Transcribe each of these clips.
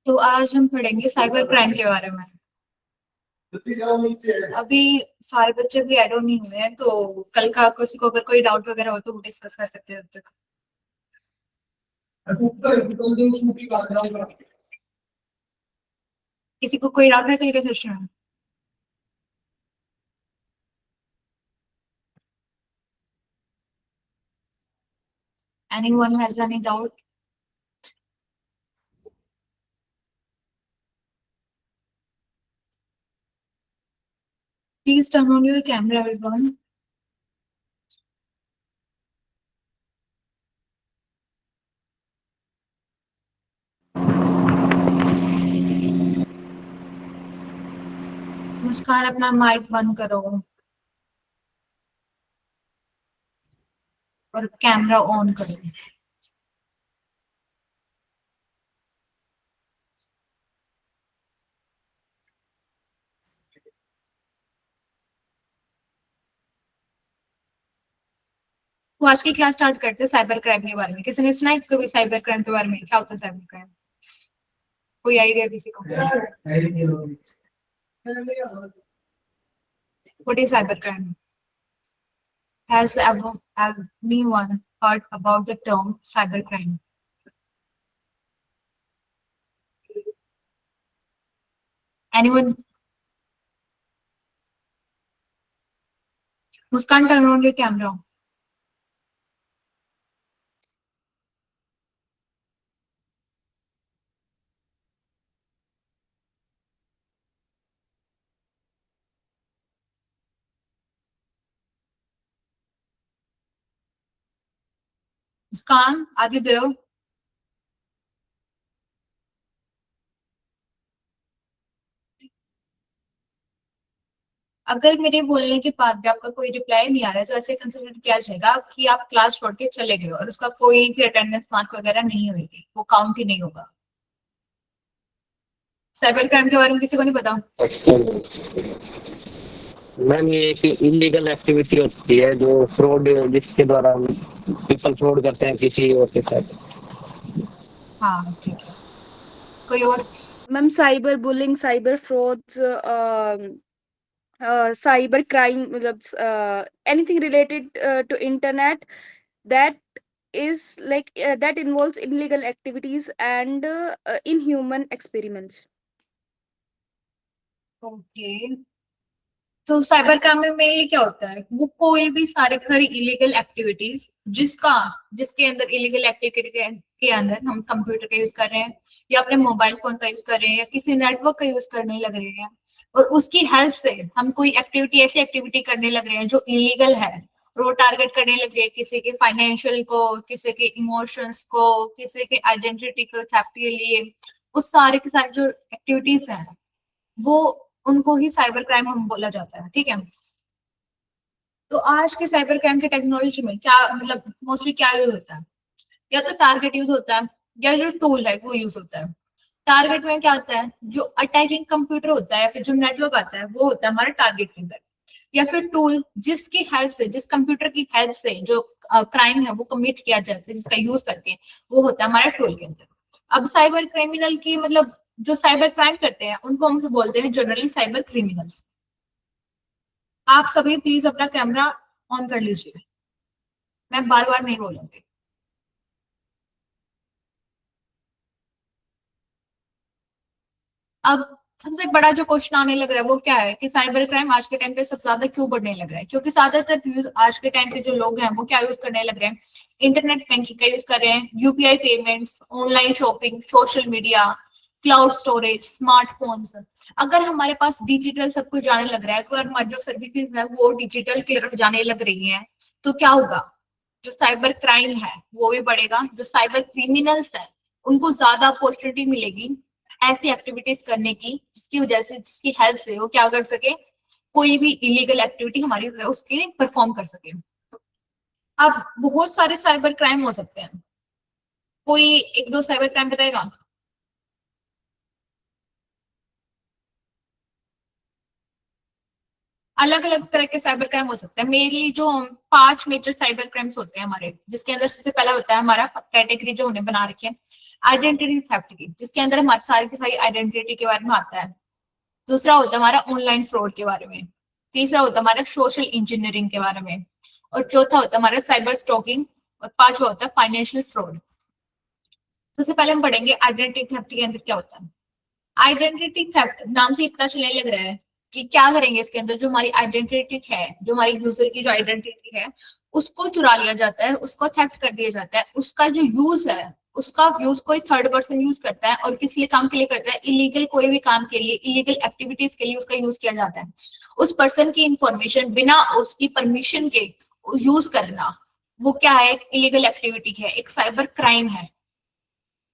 तो आज हम पढ़ेंगे साइबर क्राइम के बारे में। अभी सारे बच्चे भी एड ऑन नहीं हुए हैं, तो कल का किसी को अगर कोई डाउट वगैरह हो तो वो डिस्कस कर सकते हैं तब तक। किसी को कोई डाउट है कल के सेशन में? Anyone has any doubt? Please turn on your camera, everyone. मुस्कान, अपना माइक बंद करो और कैमरा ऑन करो। तो आज की क्लास स्टार्ट करते हैं साइबर क्राइम के बारे में। किसी ने सुना है कभी साइबर क्राइम के बारे में? क्या होता है साइबर क्राइम? कोई आइडिया किसी को? What is cyber crime? Has anyone heard about the term cyber crime? Anyone? Muskan, turn on your camera. Muskan, are you there? अगर मेरे बोलने के बाद भी आपका कोई रिप्लाई नहीं आ रहा है तो ऐसे कंसिडर किया जाएगा कि आप क्लास छोड़ के चले गए और उसका कोई भी अटेंडेंस मार्क वगैरह नहीं होगी, वो काउंट ही नहीं होगा। साइबर क्राइम के बारे में किसी को नहीं पता? मैम ये एक इलीगल एक्टिविटी होती है जो फ्रॉड, जिसके द्वारा पीपल फ्रॉड करते हैं किसी और के साथ। हाँ ठीक है। कोई और? Ma'am cyber bullying, cyber frauds, cyber crime, मतलब anything related to internet that is that involves illegal activities and inhuman experiments. Okay, तो साइबर क्राइम में मेनली क्या होता है? वो कोई भी सारी इलीगल एक्टिविटीज जिसके अंदर इलीगल एक्टिविटी के अंदर हम कंप्यूटर का यूज कर रहे हैं या अपने मोबाइल फोन का यूज कर रहे हैं या किसी नेटवर्क का यूज करने लग रहे हैं और उसकी हेल्प से हम कोई एक्टिविटी, ऐसी एक्टिविटी करने लग रहे हैं जो इलीगल है और वो टारगेट करने लग रहे हैं किसी के फाइनेंशियल को, किसी के इमोशंस को, किसी के आइडेंटिटी को थेफ्ट के लिए, वो सारे के सारे जो एक्टिविटीज हैं वो उनको ही साइबर क्राइम हम बोला जाता है। ठीक है, तो आज के साइबर क्राइम के टेक्नोलॉजी में क्या मतलब मोस्टली क्या यूज होता है? या तो टारगेट यूज होता है या जो टूल है वो यूज होता है। टारगेट में क्या होता है? जो अटैकिंग कंप्यूटर होता है या फिर जो नेटवर्क आता है वो होता है हमारे टारगेट के अंदर, या फिर टूल जिसकी हेल्प से, जिस कंप्यूटर की हेल्प से जो क्राइम है वो कमिट किया जाता है, जिसका यूज करके, वो होता है हमारे टूल के अंदर। अब साइबर क्रिमिनल की मतलब जो साइबर क्राइम करते हैं उनको हम बोलते हैं जनरली साइबर क्रिमिनल्स। आप सभी प्लीज अपना कैमरा ऑन कर लीजिए, मैं बार बार नहीं बोलूंगी। अब सबसे बड़ा जो क्वेश्चन आने लग रहा है वो क्या है कि साइबर क्राइम आज के टाइम पे सबसे ज्यादा क्यों बढ़ने लग रहा है? क्योंकि ज्यादातर यूज आज के टाइम पे जो लोग हैं वो क्या यूज करने लग रहे हैं? इंटरनेट बैंकिंग का यूज कर रहे हैं, UPI payments, online shopping, social media, cloud storage, smartphones. अगर हमारे पास डिजिटल सब कुछ जाने लग रहा है, अगर हमारी जो सर्विसेज है वो डिजिटल की तरफ जाने लग रही है, तो क्या होगा? जो साइबर क्राइम है वो भी बढ़ेगा, जो साइबर क्रिमिनल्स है उनको ज्यादा अपॉर्चुनिटी मिलेगी ऐसी एक्टिविटीज करने की जिसकी वजह से, जिसकी हेल्प से वो क्या कर सके, कोई भी इलीगल एक्टिविटी हमारी उसके परफॉर्म कर सके। अब बहुत सारे साइबर क्राइम हो सकते हैं, कोई एक दो साइबर क्राइम बताएगा? अलग अलग तरह के साइबर क्राइम हो सकते हैं। मेनली जो 5 मेजर साइबर क्राइम्स होते हैं हमारे, जिसके अंदर सबसे पहला होता है हमारा कैटेगरी जो उन्हें बना रखी है आइडेंटिटी थेफ्ट की, जिसके अंदर हमारी सारी की सारी आइडेंटिटी के बारे में आता है। दूसरा होता है हमारा ऑनलाइन फ्रॉड के बारे में। तीसरा होता है हमारा सोशल इंजीनियरिंग के बारे में। और चौथा होता है हमारा साइबर स्टॉकिंग। और पांचवा होता है फाइनेंशियल फ्रॉड। सबसे पहले हम पढ़ेंगे आइडेंटिटी थेफ्ट के अंदर क्या होता है। आइडेंटिटी थेफ्ट नाम से ही पता चलने लग रहा है कि क्या करेंगे इसके अंदर। जो हमारी आइडेंटिटी है, जो हमारी यूजर की जो आइडेंटिटी है, उसको चुरा लिया जाता है, उसको थेफ्ट कर दिया जाता है। उसका जो यूज है, उसका यूज कोई थर्ड पर्सन यूज करता है और किस लिए काम के लिए करता है, इलीगल कोई भी काम के लिए, इलीगल एक्टिविटीज के लिए उसका यूज किया जाता है। उस पर्सन की इंफॉर्मेशन बिना उसकी परमिशन के यूज करना, वो क्या है, इलीगल एक्टिविटी है, एक साइबर क्राइम है।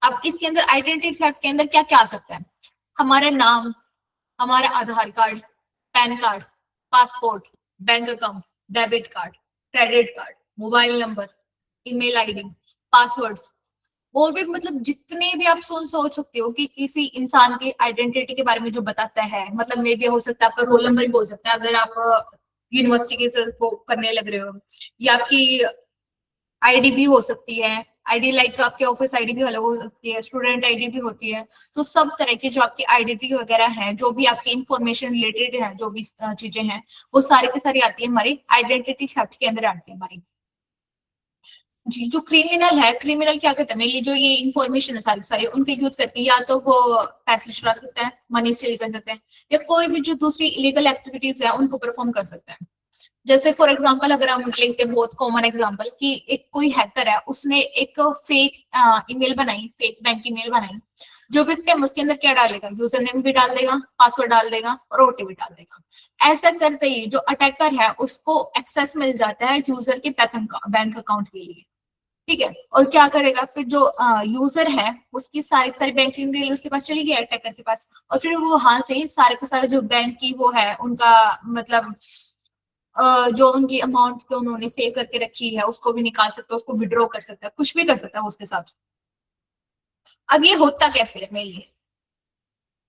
अब इसके अंदर आइडेंटिटी थेफ्ट के अंदर क्या क्या आ सकता है। हमारा नाम, हमारा Aadhaar card, PAN card, passport, bank account, debit card, credit card, mobile number, email ID, passwords, और भी मतलब जितने भी आप सोच सकते हो कि किसी इंसान की आइडेंटिटी के बारे में जो बताता है। मतलब मे भी हो सकता है आपका रोल नंबर भी हो सकता है अगर आप यूनिवर्सिटी के साथ वो करने लग रहे हो, या आपकी आईडी भी हो सकती है। आईडी लाइक आपके ऑफिस आईडी भी अलग हो सकती है, स्टूडेंट आईडी भी होती है। तो सब तरह की जो आपकी आइडेंटिटी वगैरह है, जो भी आपकी इंफॉर्मेशन रिलेटेड है, जो भी चीजें हैं, वो सारी की सारी आती है हमारी आइडेंटिटी थेफ्ट के अंदर आती है हमारी। जी, जो क्रिमिनल है, क्रिमिनल क्या करता है, मेनली जो ये इंफॉर्मेशन है सारी सारी उनके यूज करके या तो वो पैसे चुरा सकते हैं, मनी स्टील कर सकते हैं, या कोई भी जो दूसरी इलीगल एक्टिविटीज है उनको परफॉर्म कर सकते हैं। जैसे फॉर एग्जांपल अगर हम लेते हैं बहुत कॉमन एग्जांपल कि एक कोई हैकर है, उसने एक फेक ईमेल बनाई, फेक बैंक ईमेल बनाई। जो विक्टिम उसके अंदर क्या डालेगा, यूजर नेम भी डाल देगा, पासवर्ड डाल देगा और ओटीपी डाल देगा। ऐसा करते ही जो अटैकर है उसको एक्सेस मिल जाता है यूजर के बैंक अकाउंट के लिए। ठीक है, और क्या करेगा फिर, जो यूजर है उसकी सारी बैंकिंग डिटेल उसके पास चली गई अटैकर के पास, और फिर वो वहां से सारे का सारा जो बैंक की वो है उनका मतलब जो उनकी अमाउंट जो उन्होंने सेव करके रखी है उसको भी निकाल सकता है, उसको विड्रॉ कर सकता है, कुछ भी कर सकता है उसके साथ। अब ये होता कैसे है मेरे लिए,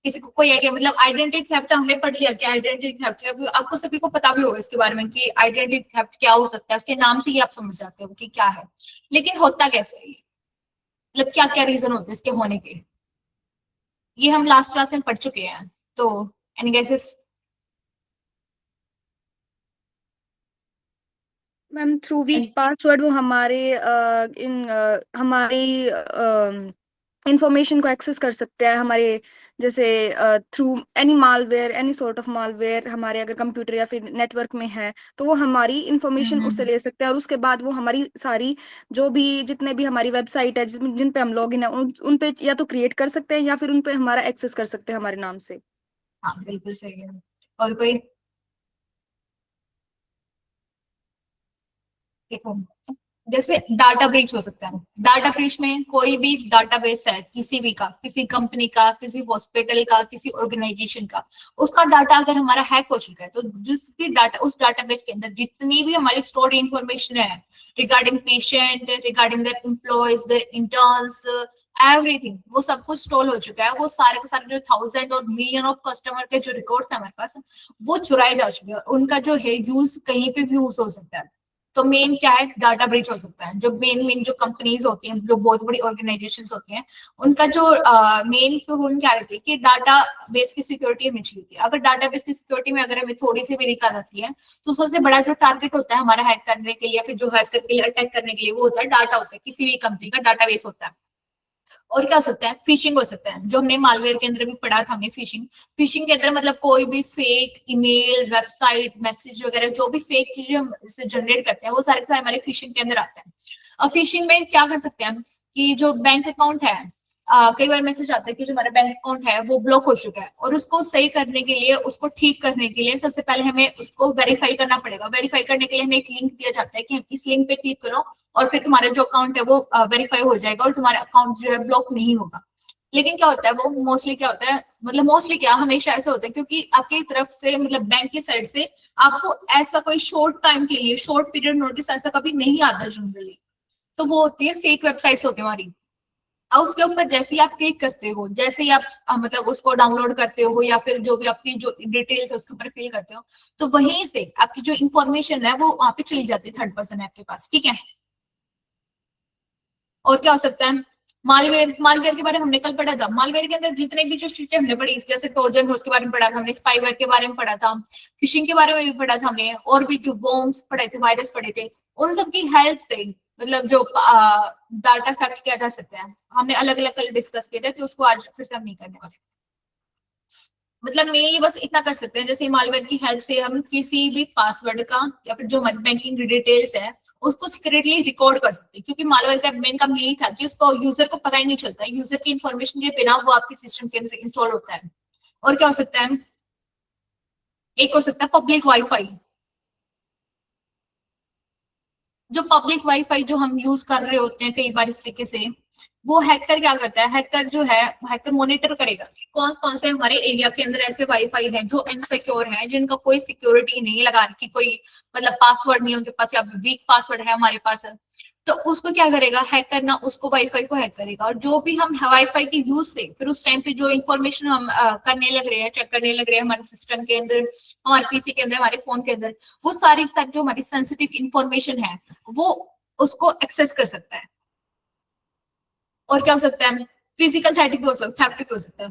किसी को कोई आइडिया? मतलब आइडेंटिटी थेफ्ट हमने पढ़ लिया कि आइडेंटिटी थेफ्ट, आपको सभी को पता भी होगा इसके बारे में कि आइडेंटिटी थेफ्ट क्या हो सकता है, उसके नाम से ही आप समझ जाते हो कि क्या है। लेकिन होता कैसे है ये, मतलब क्या क्या रीजन होते हैं इसके होने के, ये हम लास्ट क्लास में पढ़ चुके हैं। तो any guesses? Ma'am through week password वो हमारी इंफॉर्मेशन को एक्सेस कर सकते हैं, हमारे जैसे through any malware, any sort of malware हमारे अगर कंप्यूटर या फिर नेटवर्क में है, तो वो हमारी इंफॉर्मेशन उससे ले सकते हैं। और उसके बाद वो हमारी सारी जो भी जितने भी हमारी वेबसाइट है जिन पे हम लॉग इन है उन पे या तो क्रिएट कर सकते हैं या फिर उन पे हमारा एक्सेस कर सकते हैं हमारे नाम से। हाँ बिल्कुल सही है। और कोई? देखो, जैसे डाटा ब्रीच हो सकता है। डाटा ब्रीच में कोई भी डाटाबेस है किसी भी का, किसी कंपनी का, किसी हॉस्पिटल का, किसी ऑर्गेनाइजेशन का, उसका डाटा अगर हमारा हैक हो चुका है, तो जिस भी डाटा उस डाटाबेस के अंदर जितनी भी हमारी स्टोर्ड इंफॉर्मेशन है regarding patient, regarding their employees, their interns, everything, वो सब कुछ स्टोर हो चुका है। वो सारे के सारे जो थाउजेंड और मिलियन ऑफ कस्टमर के जो रिकॉर्ड्स है हमारे पास, वो चुराए जा चुके हैं। उनका जो है यूज कहीं पे भी यूज हो सकता है। तो मेन क्या है, डाटा ब्रीच हो सकता है। जो मेन जो कंपनीज होती हैं, जो बहुत बड़ी ऑर्गेनाइजेशंस होती हैं, उनका जो मेन रूल क्या रहती है कि डाटा बेस की सिक्योरिटी हमें चाहिए होती है। अगर डाटा बेस की सिक्योरिटी में अगर हमें थोड़ी सी भी दिक्कत आती है, तो सबसे बड़ा जो टारगेट होता है हमारा हैक करने के लिए या फिर जो हैकर के लिए अटैक करने के लिए, वो होता है डाटा, होता है किसी भी कंपनी का डाटा बेस होता है। और क्या हो सकता है, फिशिंग हो सकता है, जो हमने मालवेयर के अंदर भी पढ़ा था हमने। फिशिंग, फिशिंग के अंदर मतलब कोई भी फेक ईमेल, वेबसाइट, मैसेज वगैरह जो भी फेक चीजें हम इससे जनरेट करते हैं, वो सारे के सारे हमारे फिशिंग के अंदर आते हैं। और फिशिंग में क्या कर सकते हैं हम कि जो बैंक अकाउंट है, कई बार मैसेज आता है कि जो हमारा बैंक अकाउंट है वो ब्लॉक हो चुका है, और उसको सही करने के लिए, उसको ठीक करने के लिए सबसे पहले हमें उसको वेरीफाई करना पड़ेगा। वेरीफाई करने के लिए हमें एक लिंक दिया जाता है कि इस लिंक पे क्लिक करो और फिर तुम्हारा जो अकाउंट है वो वेरीफाई हो जाएगा और तुम्हारा अकाउंट जो है ब्लॉक नहीं होगा। लेकिन क्या होता है, वो मोस्टली क्या होता है, मतलब मोस्टली क्या, हमेशा ऐसा होता है क्योंकि आपकी तरफ से मतलब बैंक की साइड से आपको ऐसा कोई शॉर्ट टाइम के लिए, शॉर्ट पीरियड नोटिस ऐसा कभी नहीं आता जनरली। तो वो होती है फेक वेबसाइट्स होती है हमारी। और उसके ऊपर जैसे ही आप क्लिक करते हो, जैसे ही आप मतलब उसको डाउनलोड करते हो या फिर जो भी आपकी जो डिटेल्स है उसके ऊपर फिल करते हो, तो वहीं से आपकी जो इंफॉर्मेशन है वो वहां पे चली जाती है थर्ड पर्सन ऐप के पास, ठीक है। और क्या हो सकता है, मालवेयर, मालवेयर के बारे में हमने कल पढ़ा था। मालवेयर के अंदर जितने भी जो चीजें हमने पढ़ी, जैसे ट्रोजन हॉर्स के बारे में पढ़ा था हमने, स्पाईवेयर के बारे में पढ़ा था, फिशिंग के बारे में भी पढ़ा था हमने, और भी जो वॉर्म्स पढ़े थे, वायरस पढ़े थे, उन सब की हेल्प से मतलब जो डाटा थेफ्ट किया जा सकता है, हमने अलग अलग कल डिस्कस किए थे, तो उसको आज फिर से हम नहीं करने वाले। मतलब मैं ये बस इतना कर सकते हैं, जैसे मालवेयर की हेल्प से हम किसी भी पासवर्ड का या फिर जो हमारी बैंकिंग डिटेल्स है उसको सीक्रेटली रिकॉर्ड कर सकते हैं, क्योंकि मालवेयर का मेन काम यही था कि उसको यूजर को पता ही नहीं चलता, यूजर की इन्फॉर्मेशन के बिना वो आपके सिस्टम के अंदर इंस्टॉल होता है। और क्या हो सकता है, एक हो सकता है पब्लिक वाईफाई। जो पब्लिक वाईफाई जो हम यूज कर रहे होते हैं कई बार इस तरीके से, वो हैकर क्या करता है, हैकर जो है, हैकर मॉनिटर करेगा कि कौन कौन से हमारे एरिया के अंदर ऐसे वाईफाई हैं जो इनसिक्योर हैं, जिनका कोई सिक्योरिटी नहीं लगा रखी, कोई मतलब पासवर्ड नहीं है उनके पास या वीक पासवर्ड है हमारे पास, तो उसको क्या करेगा हैकर ना, उसको वाईफाई को हैक करेगा। और जो भी हम वाईफाई के यूज से फिर उस टाइम पे जो इन्फॉर्मेशन हम करने लग रहे हैं, चेक करने लग रहे हैं हमारे सिस्टम के अंदर, हमारे पीसी के अंदर, हमारे फोन के अंदर, वो सारी सारी जो हमारी सेंसिटिव इंफॉर्मेशन है वो उसको एक्सेस कर सकता है। और क्या हो सकता है, फिजिकल थेफ्ट भी हो सकता है, थेफ्ट भी हो सकता है।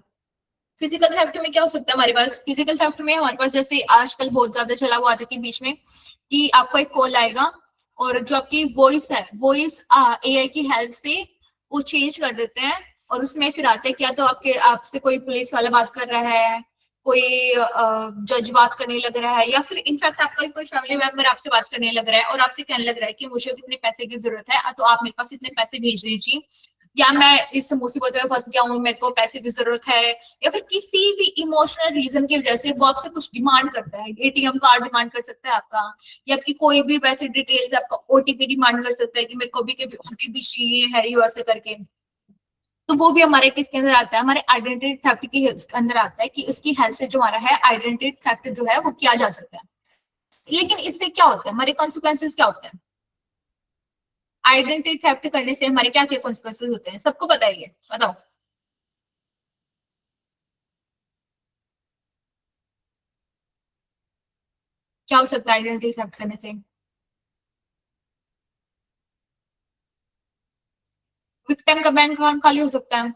फिजिकल थेफ्ट में क्या हो सकता है हमारे पास, फिजिकल थेफ्ट में हमारे पास जैसे आजकल बहुत ज्यादा चला हुआ था कि बीच में कि आपको एक कॉल आएगा और जो आपकी वॉइस है, वॉइस एआई की हेल्प से वो चेंज कर देते हैं, और उसमें फिर आते हैं क्या तो आपके आपसे कोई पुलिस वाला बात कर रहा है, कोई जज बात करने लग रहा है, या फिर इनफैक्ट आपका कोई फैमिली मेंबर आपसे बात करने लग रहा है और आपसे कहने लग रहा है कि मुझे कितने पैसे की जरूरत है तो आप मेरे पास इतने पैसे भेज दीजिए, या मैं इस मुसीबत में फंस गया हूँ, मेरे को पैसे की जरूरत है, या फिर किसी भी इमोशनल रीजन की वजह से वो आपसे कुछ डिमांड करता है, एटीएम कार्ड डिमांड कर सकता है आपका, या आपकी कोई भी वैसे डिटेल्स, आपका ओटीपी डिमांड कर सकता है कि मेरे को भी कभी ओटीपी चाहिए है वैसे करके, तो वो भी हमारे किसके अंदर आता है, हमारे आइडेंटिटी थेफ्ट के अंदर आता है कि उसकी हेल्प से जो हमारा है आइडेंटिटी थेफ्ट जो है वो किया जा सकता है। लेकिन इससे क्या होता है, हमारे कॉन्सिक्वेंसेस क्या होते हैं, आइडेंटिटी थेफ्ट करने से हमारे क्या क्या कॉन्सिक्वेंसेस होते हैं, सबको पता ही है, बताओ। क्या हो सकता है आइडेंटिटी थेफ्ट करने से, विक्टिम का बैंक अकाउंट खाली हो सकता है,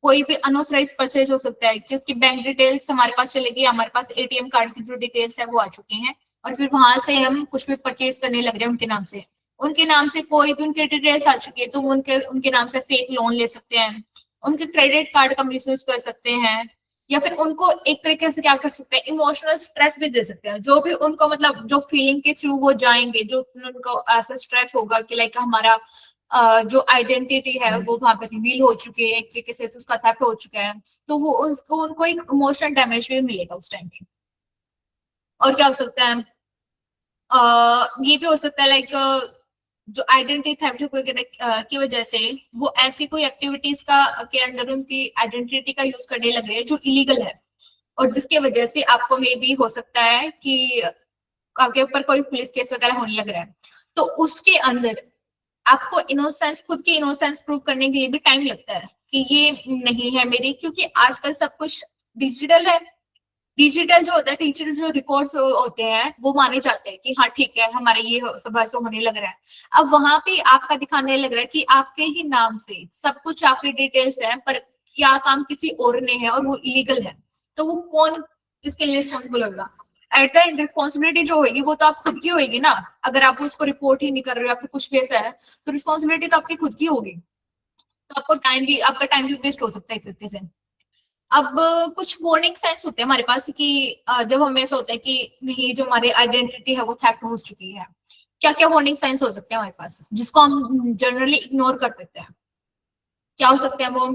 कोई भी अनऑथराइज परचेज हो सकता है कि उसकी बैंक डिटेल्स हमारे पास चलेगी, हमारे पास एटीएम कार्ड की जो डिटेल्स है वो आ चुकी हैं, और फिर वहां से हम कुछ भी परचेज करने लग रहे हैं उनके नाम से कोई भी उनकी डिटेल्स आ चुकी है, तो उनके उनके नाम से फेक लोन ले सकते हैं, उनके क्रेडिट कार्ड का मिसयूज कर सकते हैं, या फिर उनको एक तरीके से क्या कर सकते हैं, इमोशनल स्ट्रेस भी दे सकते हैं, जो भी उनको मतलब जो फीलिंग के थ्रू वो जाएंगे, जो उनको ऐसा स्ट्रेस होगा कि लाइक हमारा जो आइडेंटिटी है वो वहां पर रिवील हो चुकी है एक तरीके से, तो उसका थेफ्ट हो चुका है, तो वो उसको उनको एक इमोशनल डैमेज भी मिलेगा उस टाइम पे। और क्या हो सकता है, ये भी हो सकता है लाइक जो आइडेंटिटी थेफ्ट की वजह से वो ऐसी कोई एक्टिविटीज का के अंदर उनकी आइडेंटिटी का यूज करने लग रहे हैं जो इलीगल है, और जिसके वजह से आपको मे भी हो सकता है कि आपके ऊपर कोई पुलिस केस वगैरह होने लग रहा है, तो उसके अंदर आपको इनोसेंस, खुद की इनोसेंस प्रूव करने के लिए भी टाइम लगता है कि ये नहीं है मेरी, क्योंकि आजकल सब कुछ डिजिटल है। डिजिटल जो होता है, डिजिटल जो रिकॉर्ड्स होते हैं वो माने जाते हैं कि हाँ ठीक है हमारे ये सब ऐसा होने लग रहा है। अब वहां पे आपका दिखाने लग रहा है कि आपके ही नाम से सब कुछ आपकी डिटेल्स है, पर क्या काम किसी और ने है और वो इलीगल है, तो वो कौन इसके लिए रिस्पॉन्सिबल होगा, एट द एंड रिस्पॉन्सिबिलिटी जो होगी वो तो आप खुद की होगी ना, अगर आप उसको रिपोर्ट ही नहीं कर रहे हो या फिर कुछ भी ऐसा है तो रिस्पॉन्सिबिलिटी तो आपकी खुद की होगी, तो आपका टाइम भी वेस्ट हो सकता है इस तरीके से। अब कुछ वार्निंग साइंस होते हैं हमारे पास कि जब हमें ऐसा होता है कि नहीं जो हमारी आइडेंटिटी है वो थेफ्ट हो चुकी है, क्या क्या वार्निंग साइंस हो सकते हैं हमारे पास जिसको हम जनरली इग्नोर कर देते हैं। क्या हो सकते हैं वो,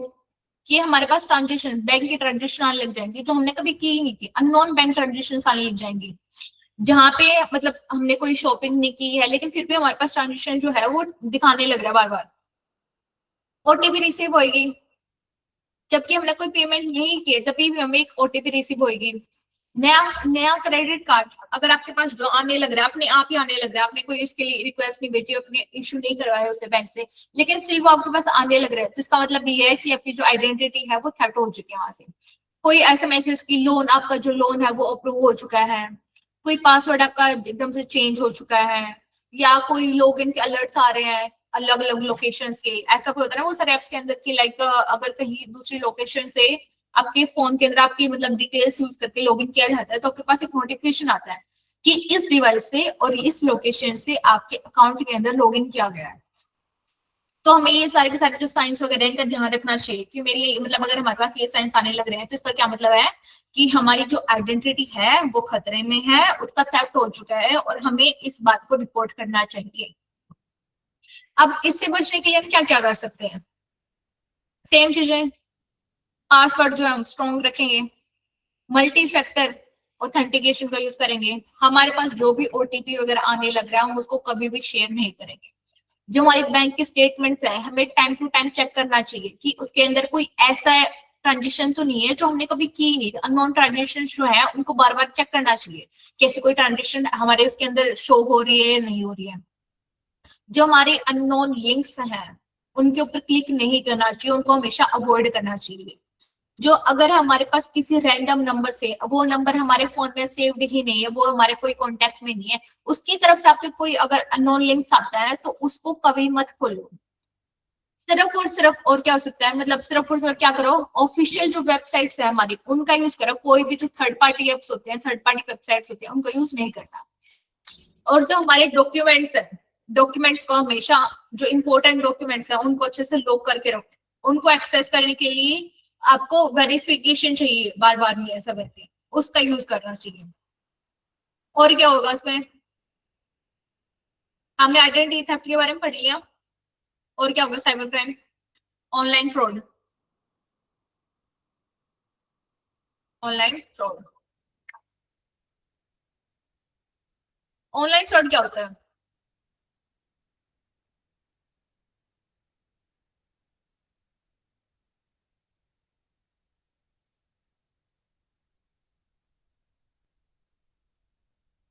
कि हमारे पास ट्रांजेक्शन, बैंक की ट्रांजेक्शन आने लग जाएंगी जो हमने कभी की ही नहीं थी, अननोन बैंक ट्रांजेक्शन आने लग जाएंगी, जहाँ पे मतलब हमने कोई शॉपिंग नहीं की है लेकिन फिर भी हमारे पास ट्रांजेक्शन जो है वो दिखाने लग रहा है बार बार, ओटीपी रिसीव होगी जबकि हमने कोई पेमेंट नहीं की है, जब भी हमें एक ओटीपी रिसीव होगी, नया नया क्रेडिट कार्ड अगर आपके पास जो आने लग रहा है, अपने आप ही आने लग रहा है, आपने कोई इसके लिए रिक्वेस्ट नहीं भेजी, अपने इशू नहीं करवाया उसे बैंक से, लेकिन स्टिल वो आपके पास आने लग रहा है, तो इसका मतलब ये है कि आपकी जो आइडेंटिटी है वो थ्रेट हो चुकी है वहां से। कोई ऐसा मैसेज की लोन, आपका जो लोन है वो अप्रूव हो चुका है, कोई पासवर्ड आपका एकदम से चेंज हो चुका है, या कोई लोग इनके अलर्ट्स आ रहे हैं अलग अलग लोकेशंस के, ऐसा कोई होता है ना वो सारे ऐप्स के अंदर की, लाइक अगर कहीं दूसरी लोकेशन से आपके फोन के अंदर आपकी मतलब डिटेल्स यूज करके लॉगिन किया जाता है, तो आपके पास एक नोटिफिकेशन आता है कि इस डिवाइस से और इस लोकेशन से आपके अकाउंट के अंदर लॉगिन किया गया है। तो हमें ये सारे के सारे जो साइंस वगैरह इनका ध्यान रखना चाहिए कि मेरी मतलब अगर हमारे पास ये साइंस आने लग रहे हैं तो इसका क्या मतलब है कि हमारी जो आइडेंटिटी है वो खतरे में है, उसका थेफ्ट हो चुका है और हमें इस बात को रिपोर्ट करना चाहिए। अब इससे बचने के लिए हम क्या क्या कर सकते हैं? सेम चीजें, पासवर्ड जो है हम स्ट्रॉन्ग रखेंगे, मल्टी फैक्टर ऑथेंटिकेशन का यूज करेंगे, हमारे पास जो भी ओटीपी वगैरह आने लग रहा है हम उसको कभी भी शेयर नहीं करेंगे। जो हमारी बैंक के स्टेटमेंट्स है हमें टाइम टू टाइम चेक करना चाहिए कि उसके अंदर कोई ऐसा ट्रांजेक्शन तो नहीं है जो हमने कभी की नहीं, अननोन ट्रांजेक्शन जो है उनको बार बार चेक करना चाहिए कि ऐसी कोई ट्रांजेक्शन हमारे उसके अंदर शो हो रही है या नहीं हो रही है। जो हमारे अननोन लिंक्स हैं उनके ऊपर क्लिक नहीं करना चाहिए, उनको हमेशा अवॉइड करना चाहिए। जो अगर हमारे पास किसी रैंडम नंबर से, वो नंबर हमारे फोन में सेव्ड ही नहीं है, वो हमारे कोई कांटेक्ट में नहीं है, उसकी तरफ से आपके कोई अगर अननोन लिंक्स आता है तो उसको कभी मत खोलो। सिर्फ और सिर्फ, और क्या हो सकता है, मतलब सिर्फ और सिर्फ क्या करो, ऑफिशियल जो वेबसाइट्स है हमारी उनका यूज करो, कोई भी जो थर्ड पार्टी एप्स होते हैं, थर्ड पार्टी वेबसाइट्स होते हैं उनका यूज नहीं करना। और जो हमारे डॉक्यूमेंट्स है, डॉक्यूमेंट्स को हमेशा, जो इंपॉर्टेंट डॉक्यूमेंट्स है उनको अच्छे से लॉक करके रखो। उनको एक्सेस करने के लिए आपको वेरिफिकेशन चाहिए, बार बार नहीं ऐसा करके उसका यूज करना चाहिए। और क्या होगा इसमें, हमने आइडेंटिटी थेफ्ट के बारे में पढ़ लिया। और क्या होगा, cyber crime, online fraud, online fraud. Online fraud क्या होता है?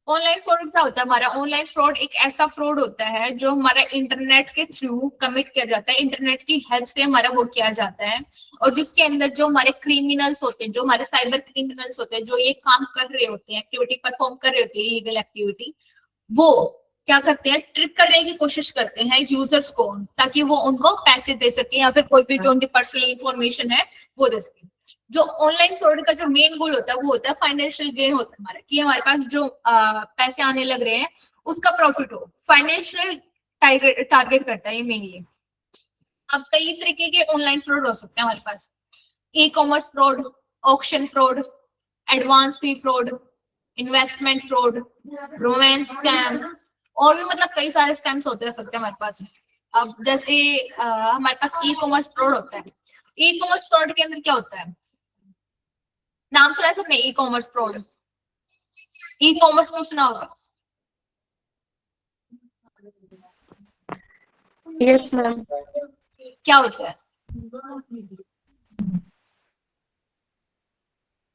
ऑनलाइन फ्रॉड क्या होता है हमारा? ऑनलाइन फ्रॉड एक ऐसा फ्रॉड होता है जो हमारा इंटरनेट के थ्रू कमिट किया जाता है, इंटरनेट की हेल्प से हमारा वो किया जाता है, और जिसके अंदर जो हमारे क्रिमिनल्स होते हैं, जो हमारे साइबर क्रिमिनल्स होते हैं, जो ये काम कर रहे होते हैं, एक्टिविटी परफॉर्म कर रहे होते हैं, इलीगल एक्टिविटी, वो क्या करते हैं, ट्रिक करने की कोशिश करते हैं यूजर्स को, ताकि वो उनको पैसे दे सके या फिर कोई भी जो उनकी पर्सनल इंफॉर्मेशन है वो दे सके। जो ऑनलाइन फ्रॉड का जो मेन गोल होता है वो होता है फाइनेंशियल गेन होता है हमारा, कि हमारे पास जो पैसे आने लग रहे हैं उसका प्रॉफिट हो, फाइनेंशियल टारगेट करता है ये मेनली। अब कई तरीके के ऑनलाइन फ्रॉड हो सकते हैं हमारे पास, e commerce fraud, auction fraud, advance fee fraud, investment fraud, romance scam, और भी मतलब कई सारे स्कैम्स होते सकते हैं हमारे पास। अब जैसे हमारे पास ई कॉमर्स फ्रॉड होता है। ई कॉमर्स फ्रॉड के अंदर क्या होता है, नाम सुना है सबने ई कॉमर्स फ्रॉड? ई कॉमर्स तो सुना होगा। Yes ma'am. क्या होता है?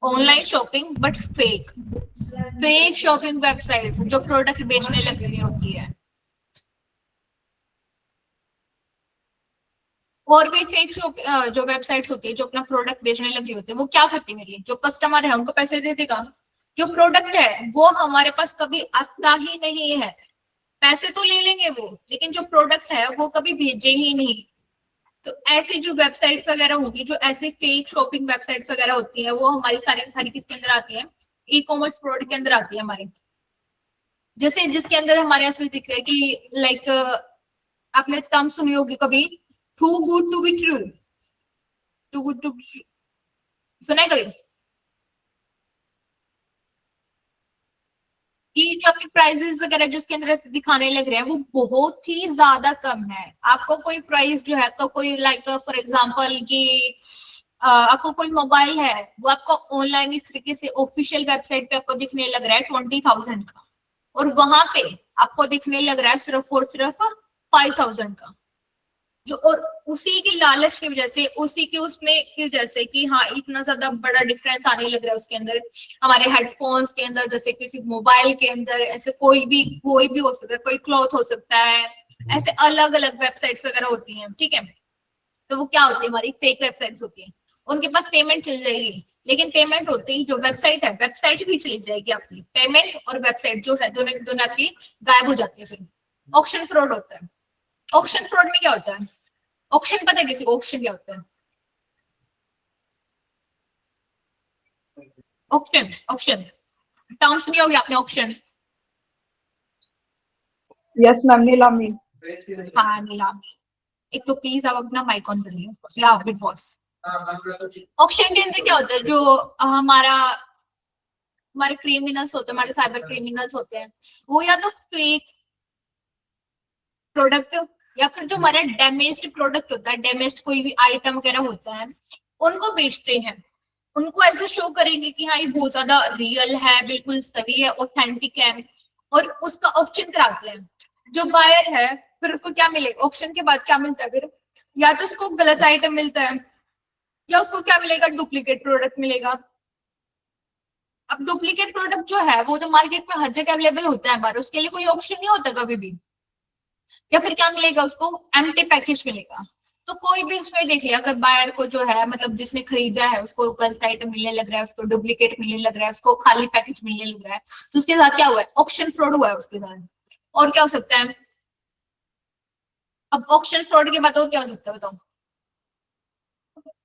Online shopping but fake, fake shopping website जो प्रोडक्ट बेचने लग रही होती है। और भी फेक जो वेबसाइट्स होती है जो अपना प्रोडक्ट बेचने लगी होती है, वो क्या करती है, मेरी जो कस्टमर है उनको पैसे दे देगा, जो प्रोडक्ट है वो हमारे पास कभी आता ही नहीं है, पैसे तो ले लेंगे वो, लेकिन जो प्रोडक्ट है वो कभी भेजे ही नहीं। तो ऐसे जो वेबसाइट्स वगैरह होगी, जो ऐसे फेक शॉपिंग वेबसाइट्स वगैरह होती है, वो हमारी सारी सारी किसके अंदर आती है, ई कॉमर्स फ्रॉड के अंदर आती है हमारे। जैसे जिसके अंदर हमारे ऐसे दिख रहा है कि लाइक आपने टर्म सुनी होगी कभी, too good to be true, too good to be, सुना है कभी? कि जो आपके प्राइजेस वगैरह जिसके अंदर ऐसे दिखाने लग रहे हैं वो बहुत ही ज्यादा कम है। आपको कोई प्राइस जो है, आपका कोई लाइक फॉर एग्जांपल कि आपको कोई मोबाइल है वो आपको ऑनलाइन इस तरीके से ऑफिशियल वेबसाइट पे आपको दिखने लग रहा है 20,000 का, और वहां पे आपको दिखने लग रहा है सिर्फ और सिर्फ 5,000 का। जो, और उसी की लालच की वजह से, उसी की उसमें की वजह से कि हाँ इतना ज्यादा बड़ा डिफरेंस आने लग रहा है उसके अंदर, हमारे हेडफोन्स के अंदर, जैसे किसी मोबाइल के अंदर, ऐसे कोई भी हो सकता है, कोई क्लॉथ हो सकता है, ऐसे अलग अलग वेबसाइट्स वगैरह होती हैं, ठीक है। तो वो क्या होती है, हमारी फेक वेबसाइट्स होती हैं, उनके पास पेमेंट चल जाएगी, लेकिन पेमेंट होते ही जो वेबसाइट है, वेबसाइट भी चली जाएगी आपकी, पेमेंट और वेबसाइट जो है दोनों दोनों आपकी गायब हो जाती है। फिर ऑक्शन फ्रॉड होता है। ऑक्शन फ्रॉड में क्या होता है, ऑक्शन पता है किसी को ऑक्शन क्या होता है? ऑक्शन, ऑक्शन टर्म सुनी होगी आपने, ऑक्शन। यस मैम, नीलामी। हाँ नीलामी। एक तो प्लीज आप अपना माइक ऑन करिए, या बिग बॉस। ऑक्शन के अंदर क्या होता है, जो हमारे क्रिमिनल्स होते हैं, हमारे साइबर क्रिमिनल्स होते हैं, वो या तो फेक प्रोडक्ट, या फिर जो हमारा डैमेज्ड प्रोडक्ट होता है, डैमेज्ड कोई भी आइटम वगैरह होता है, उनको बेचते हैं। उनको ऐसे शो करेंगे कि हाँ ये बहुत ज्यादा रियल है, बिल्कुल सही है, ऑथेंटिक है, और उसका ऑप्शन कराते हैं। जो बायर है फिर उसको क्या मिलेगा, ऑप्शन के बाद क्या मिलता है फिर, या तो उसको गलत आइटम मिलता है, या उसको क्या मिलेगा, डुप्लीकेट प्रोडक्ट मिलेगा। अब डुप्लीकेट प्रोडक्ट जो है वो तो मार्केट में हर जगह अवेलेबल होता है हमारे, उसके लिए कोई ऑप्शन नहीं होता कभी भी। या फिर क्या मिलेगा, उसको एम्प्टी पैकेज मिलेगा। तो कोई भी उसमें देख लिया, अगर बायर को जो है, मतलब जिसने खरीदा है, उसको गलत आइटम मिलने लग रहा है, उसको डुप्लीकेट मिलने लग रहा है, उसको खाली पैकेज मिलने लग रहा है, तो उसके साथ क्या हुआ है, ऑक्शन फ्रॉड हुआ है उसके साथ। और क्या हो सकता है, अब ऑक्शन फ्रॉड के बाद और क्या हो सकता है बताओ,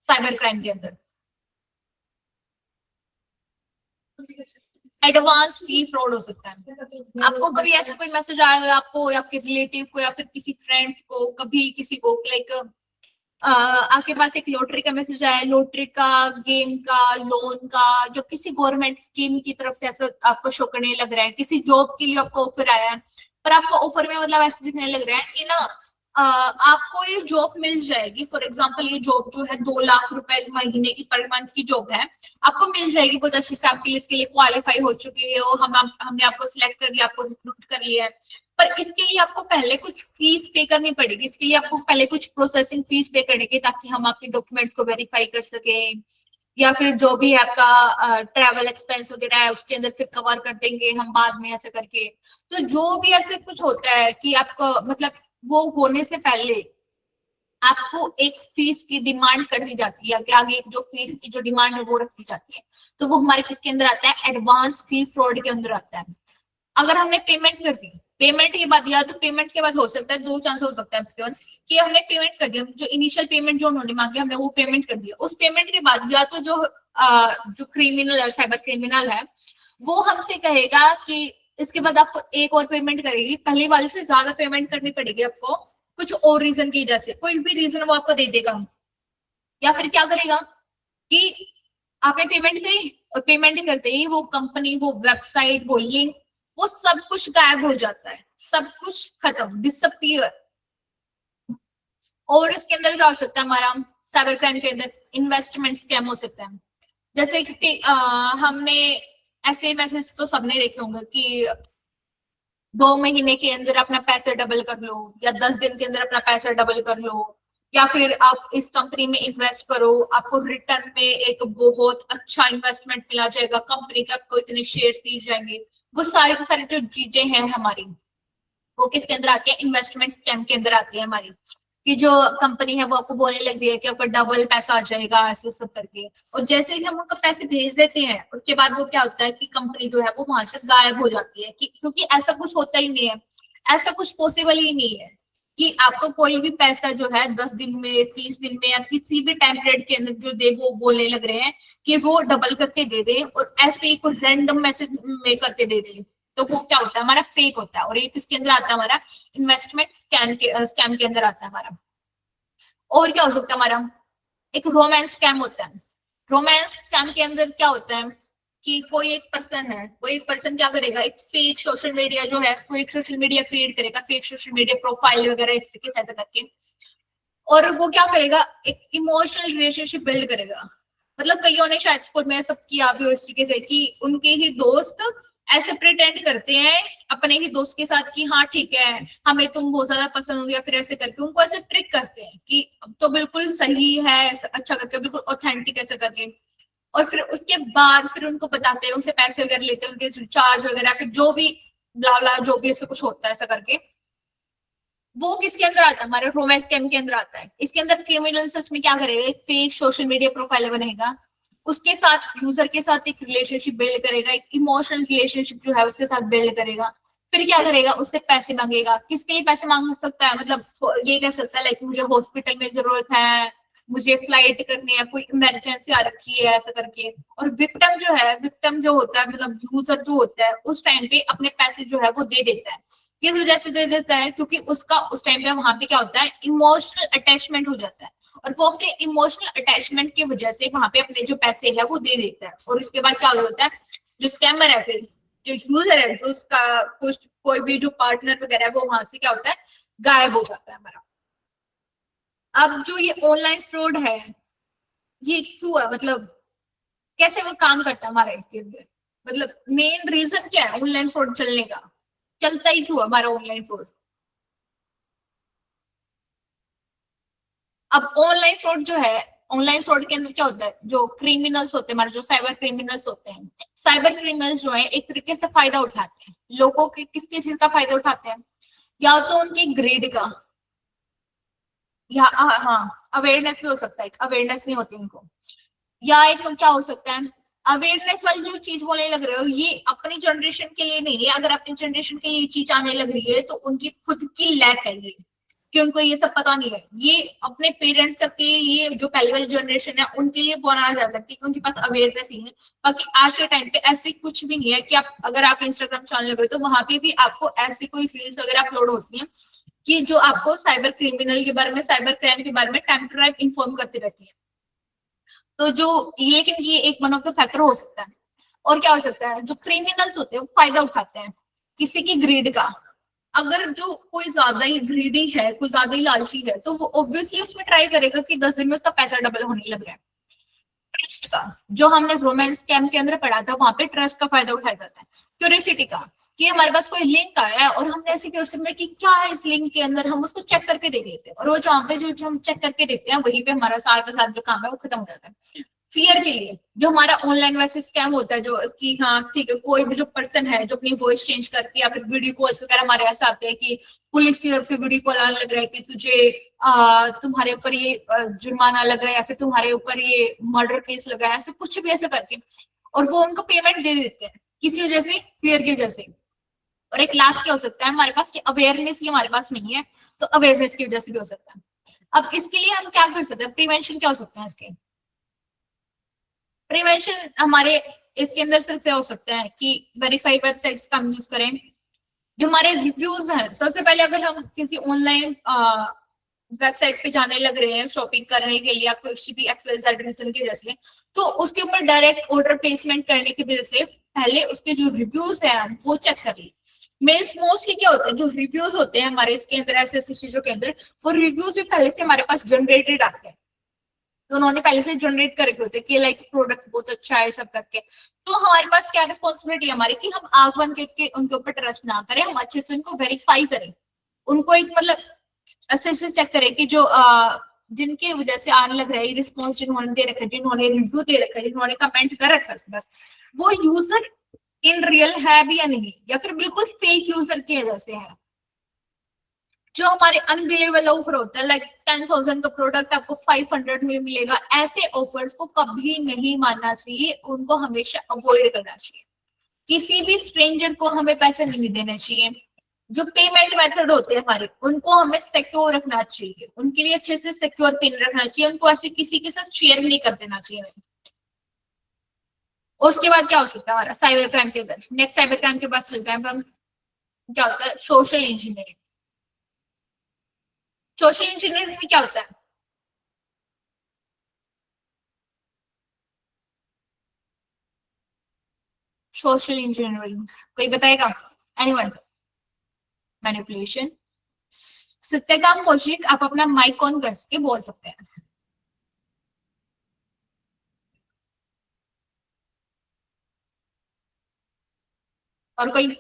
साइबर क्राइम के अंदर एडवांस फी फ्रॉड हो सकता है। आपको कभी ऐसा कोई मैसेज आया आपको, या आपके रिलेटिव को, या फिर किसी फ्रेंड्स को, कभी किसी को लाइक आपके पास एक लॉटरी का मैसेज आया, लॉटरी का, गेम का, लोन का, जो किसी गवर्नमेंट स्कीम की तरफ से ऐसा आपको शो करने लग रहा है, किसी जॉब के लिए आपको ऑफर आया है, पर आपको ऑफर में मतलब ऐसा दिखने लग रहा है कि ना आपको ये जॉब मिल जाएगी। फॉर एग्जाम्पल ये जॉब जो है 2 लाख रुपए महीने की पर मंथ की जॉब है, आपको मिल जाएगी, बहुत अच्छी से आपके लिए इसके लिए क्वालिफाई हो चुकी है, और हमने आपको सिलेक्ट कर लिया, आपको रिक्रूट कर लिया है। पर इसके लिए आपको पहले कुछ फीस पे करनी पड़ेगी, इसके लिए आपको पहले कुछ प्रोसेसिंग फीस पे करेंगे, ताकि हम आपके डॉक्यूमेंट्स को वेरीफाई कर सके, या फिर जो भी आपका ट्रैवल एक्सपेंस वगैरह है उसके अंदर फिर कवर कर देंगे हम बाद में, ऐसे करके। तो जो भी ऐसे कुछ होता है कि आपको मतलब वो होने से पहले आपको एक फीस की डिमांड कर दी जाती है, कि आगे जो फीस की जो डिमांड है वो रख दी जाती है। तो वो हमारे किसके अंदर आता है, एडवांस फी फ्रॉड के अंदर आता है। अगर हमने पेमेंट कर दी, पेमेंट के बाद, या तो पेमेंट के बाद हो सकता है, 2 चांस हो सकता है इसके बाद, कि हमने पेमेंट कर दिया, जो इनिशियल पेमेंट जो उन्होंने मांगी हमने वो पेमेंट कर दिया, उस पेमेंट के बाद या तो जो क्रिमिनल और साइबर क्रिमिनल है वो हमसे कहेगा कि इसके बाद आपको एक और पेमेंट करेगी, पहले वाले से ज्यादा पेमेंट करनी पड़ेगी आपको, कुछ और रीजन की वजह से, कोई भी रीजन वो आपको दे देगा। या फिर क्या करेगा कि आपने पेमेंट करी, और पेमेंट करते ही वो कंपनी, वो वेबसाइट, वो लिंक, वो सब कुछ गायब हो जाता है, सब कुछ खत्म, डिसअपियर। और इसके अंदर क्या हो सकता है हमारा, साइबर क्राइम के अंदर इन्वेस्टमेंट स्कैम हो सकता है। जैसे कि हमने ऐसे मैसेज तो सबने देखे होंगे कि 2 महीने के अंदर अपना पैसा डबल कर लो, या 10 दिन के अंदर अपना पैसा डबल कर लो, या फिर आप इस कंपनी में इन्वेस्ट करो, आपको रिटर्न में एक बहुत अच्छा इन्वेस्टमेंट मिला जाएगा, कंपनी के आपको इतने शेयर्स दिए जाएंगे। वो सारी जो चीजें हैं हमारी, वो किसके अंदर आती है, इन्वेस्टमेंट स्कैम के अंदर आती है हमारी, कि जो कंपनी है वो आपको बोलने लग रही है कि आपका डबल पैसा आ जाएगा, ऐसे सब करके। और जैसे ही हम उनको पैसे भेज देते हैं, उसके बाद वो क्या होता है कि कंपनी जो है वो वहां से गायब हो जाती है, क्योंकि ऐसा कुछ होता ही नहीं है, ऐसा कुछ पॉसिबल ही नहीं है कि आपको कोई भी पैसा जो है 10 दिन में, 30 दिन में, या किसी भी टाइम पीरियड के अंदर जो दे, वो बोलने लग रहे हैं कि वो डबल करके दे दे, और ऐसे ही कोई रैंडम मैसेज में करके दे दे। तो वो क्या होता है, हमारा फेक होता है। और ये किसके अंदर आता है, हमारा इन्वेस्टमेंट स्कैम के अंदर आता है हमारा। और क्या हो सकता है हमारा, एक रोमांस स्कैम होता है। रोमांस स्कैम के अंदर क्या होता है कि कोई एक पर्सन क्या करेगा, एक फेक सोशल मीडिया जो है, फेक सोशल मीडिया क्रिएट करेगा, फेक सोशल मीडिया प्रोफाइल वगैरह इस तरीके से ऐसा करके, और वो क्या करेगा, एक इमोशनल रिलेशनशिप बिल्ड करेगा। मतलब कईयों ने शायद स्कूल में सब किया भी हो इस तरीके से, कि उनके ही दोस्त ऐसे प्रिटेंड करते हैं अपने ही दोस्त के साथ कि हाँ ठीक है, हमें तुम बहुत ज्यादा पसंद हो, या फिर ऐसे करके उनको ऐसे ट्रिक करते हैं कि अब तो बिल्कुल सही है, अच्छा करके बिल्कुल ऑथेंटिक ऐसे करके, और फिर उसके बाद फिर उनको बताते हैं, उनसे पैसे वगैरह लेते हैं, उनके चार्ज वगैरह, फिर जो भी ब्ला ब्ला जो भी ऐसे कुछ होता है ऐसा करके, वो किसके अंदर आता है, हमारे रोमांस स्कैम के अंदर आता है। इसके अंदर क्रिमिनल सच में क्या करेगा, एक फेक सोशल मीडिया प्रोफाइल बनेगा, उसके साथ यूजर के साथ एक रिलेशनशिप बिल्ड करेगा, एक इमोशनल रिलेशनशिप जो है उसके साथ बिल्ड करेगा, फिर क्या करेगा, उससे पैसे मांगेगा। किसके लिए पैसे मांग सकता है, मतलब ये कह सकता है लाइक मुझे हॉस्पिटल में जरूरत है, मुझे फ्लाइट करनी है, कोई इमरजेंसी आ रखी है ऐसा करके। और विक्टिम जो है, विक्टिम जो होता है मतलब यूजर जो होता है, उस टाइम पे अपने पैसे जो है वो दे देता है। किस वजह से दे देता है, क्योंकि उसका उस टाइम पे वहां पे क्या होता है, इमोशनल अटैचमेंट हो जाता है, और वो अपने इमोशनल अटैचमेंट की वजह से वहां पे अपने जो पैसे है वो दे देता है। और उसके बाद क्या होता है, जो स्कैमर है, फिर जो यूजर है, जो उसका कुछ कोई भी जो पार्टनर वगैरह है, वो वहां से क्या होता है, गायब हो जाता है हमारा। अब जो ये ऑनलाइन फ्रॉड है, ये क्यों है, मतलब कैसे वो काम करता है हमारा इसके अंदर, मतलब मेन रीजन क्या है ऑनलाइन फ्रॉड चलने का, चलता ही क्यों है हमारा ऑनलाइन फ्रॉड। अब ऑनलाइन फ्रॉड जो है, ऑनलाइन फ्रॉड के अंदर क्या होता है, जो क्रिमिनल्स होते हैं हमारे, जो साइबर क्रिमिनल्स होते हैं, साइबर क्रिमिनल्स जो है एक तरीके से फायदा उठाते हैं लोगों के, किस चीज का फायदा उठाते हैं, या तो उनकी ग्रीड का, या हाँ अवेयरनेस भी हो सकता है, अवेयरनेस नहीं होती उनको, या एक क्या हो सकता है, अवेयरनेस वाली जो चीज बोलने लग रहे हो, ये अपनी जनरेशन के लिए नहीं है, अगर अपनी जनरेशन के लिए ये चीज आने लग रही है तो उनकी खुद की लैक है ये, कि उनको ये सब पता नहीं है। ये अपने पेरेंट्स के लिए, जो पहले वाली जनरेशन है उनके लिए बनाया जा सकता है, क्योंकि उनके पास अवेयरनेस ही है। बाकी आज के टाइम पे ऐसे कुछ भी नहीं है कि आप, अगर आप इंस्टाग्राम चैनल लग रहे हो तो वहां पे भी आपको ऐसी कोई रील्स वगैरह अपलोड होती है कि जो आपको साइबर क्रिमिनल के बारे में, साइबर क्राइम के बारे में टाइम टू टाइम इन्फॉर्म करती रहती है। तो जो ये कि ये एक वन ऑफ द फैक्टर हो सकता है। और क्या हो सकता है, जो क्रिमिनल्स होते हैं वो फायदा उठाते हैं किसी की ग्रीड का। अगर जो कोई ज्यादा ही ग्रीडी है, कोई ज्यादा ही लालची है, तो वो ऑब्वियसली उसमें ट्राई करेगा कि 10 दिन में उसका पैसा डबल होने लग रहा है। ट्रस्ट का, जो हमने रोमांस स्कैम के अंदर पढ़ा था, वहां पे ट्रस्ट का फायदा उठाया जाता है। क्यूरियोसिटी का, कि हमारे पास कोई लिंक आया है और हमने ऐसे क्यूरियोसिटी में कि क्या है इस लिंक के अंदर, हम उसको चेक करके देख लेते हैं, और वो जहाँ पे जो हम चेक करके देखते हैं वहीं पे हमारा सारा का सारा जो काम है वो खत्म हो जाता है। फियर के लिए, जो हमारा ऑनलाइन वैसे स्कैम होता है, जो कि हाँ ठीक है, कोई भी जो पर्सन है जो अपनी वॉइस चेंज करके, या फिर वीडियो कॉल्स वगैरह हमारे ऐसे आते हैं कि पुलिस की तरफ से वीडियो कॉल आने लग रहा है कि तुझे तुम्हारे ऊपर ये जुर्माना लगा, या फिर तुम्हारे ऊपर ये मर्डर केस लगा है, ऐसे कुछ भी ऐसे करके, और वो उनको पेमेंट दे देते हैं किसी वजह से, फियर की वजह से। और एक लास्ट क्या हो सकता है हमारे पास, कि अवेयरनेस ही हमारे पास नहीं है, तो अवेयरनेस की वजह से भी हो सकता है। अब इसके लिए हम क्या कर सकते हैं, प्रिवेंशन क्या हो सकता है इसके, प्रिवेंशन हमारे इसके अंदर सिर्फ क्या हो सकता है कि वेरीफाइड वेबसाइट्स का हम यूज करें। जो हमारे रिव्यूज हैं, सबसे पहले अगर हम किसी ऑनलाइन वेबसाइट पे जाने लग रहे हैं शॉपिंग करने के लिए, या कुछ भी एक्सवाइजेड रीजन की वजह से, तो उसके ऊपर डायरेक्ट ऑर्डर प्लेसमेंट करने की वजह से पहले उसके जो रिव्यूज है वो चेक कर लें। मेल्स मोस्टली क्या होता है, जो रिव्यूज होते हैं हमारे इसके अंदर ऐसे ऐसी चीजों के अंदर, वो रिव्यूज भी पहले से हमारे पास जनरेटेड आते हैं, तो उन्होंने पहले से जनरेट करके होते हैं कि लाइक प्रोडक्ट बहुत अच्छा है सब करके। तो हमारे पास क्या रिस्पॉन्सिबिलिटी है हमारी, कि हम आग बंद करके उनके ऊपर ट्रस्ट ना करें, हम अच्छे से उनको वेरीफाई करें, उनको एक मतलब अच्छे से चेक करें कि जो जिनके वजह से आने लग रहा है रिस्पॉन्स, जिन्होंने दे रखा है, जिन्होंने रिव्यू दे रखा है, जिन्होंने कमेंट कर रखा है, बस वो यूजर इन रियल है भी या नहीं, या फिर बिल्कुल फेक यूजर की वजह से है। जो हमारे अनबिलीवेबल ऑफर होता है, लाइक 10,000 का प्रोडक्ट आपको 500 में मिलेगा, ऐसे ऑफर्स को कभी नहीं मानना चाहिए, उनको हमेशा अवॉइड करना चाहिए। किसी भी स्ट्रेंजर को हमें पैसे नहीं देने चाहिए। जो पेमेंट मेथड होते हैं हमारे, उनको हमें सिक्योर रखना चाहिए, उनके लिए अच्छे से सिक्योर पिन रखना चाहिए, उनको ऐसे किसी के साथ शेयर नहीं कर देना चाहिए। उसके बाद क्या हो सकता है हमारा साइबर क्राइम के अंदर, नेक्स्ट साइबर क्राइम के पास चलते हैं हम। क्या होता है सोशल इंजीनियरिंग। सोशल इंजीनियरिंग में क्या होता है, सोशल इंजीनियरिंग कोई बताएगा, एनीवन? मैनिपुलेशन। सत्यकाम कौशिक, आप अपना माइक ऑन करके बोल सकते हैं। और कोई?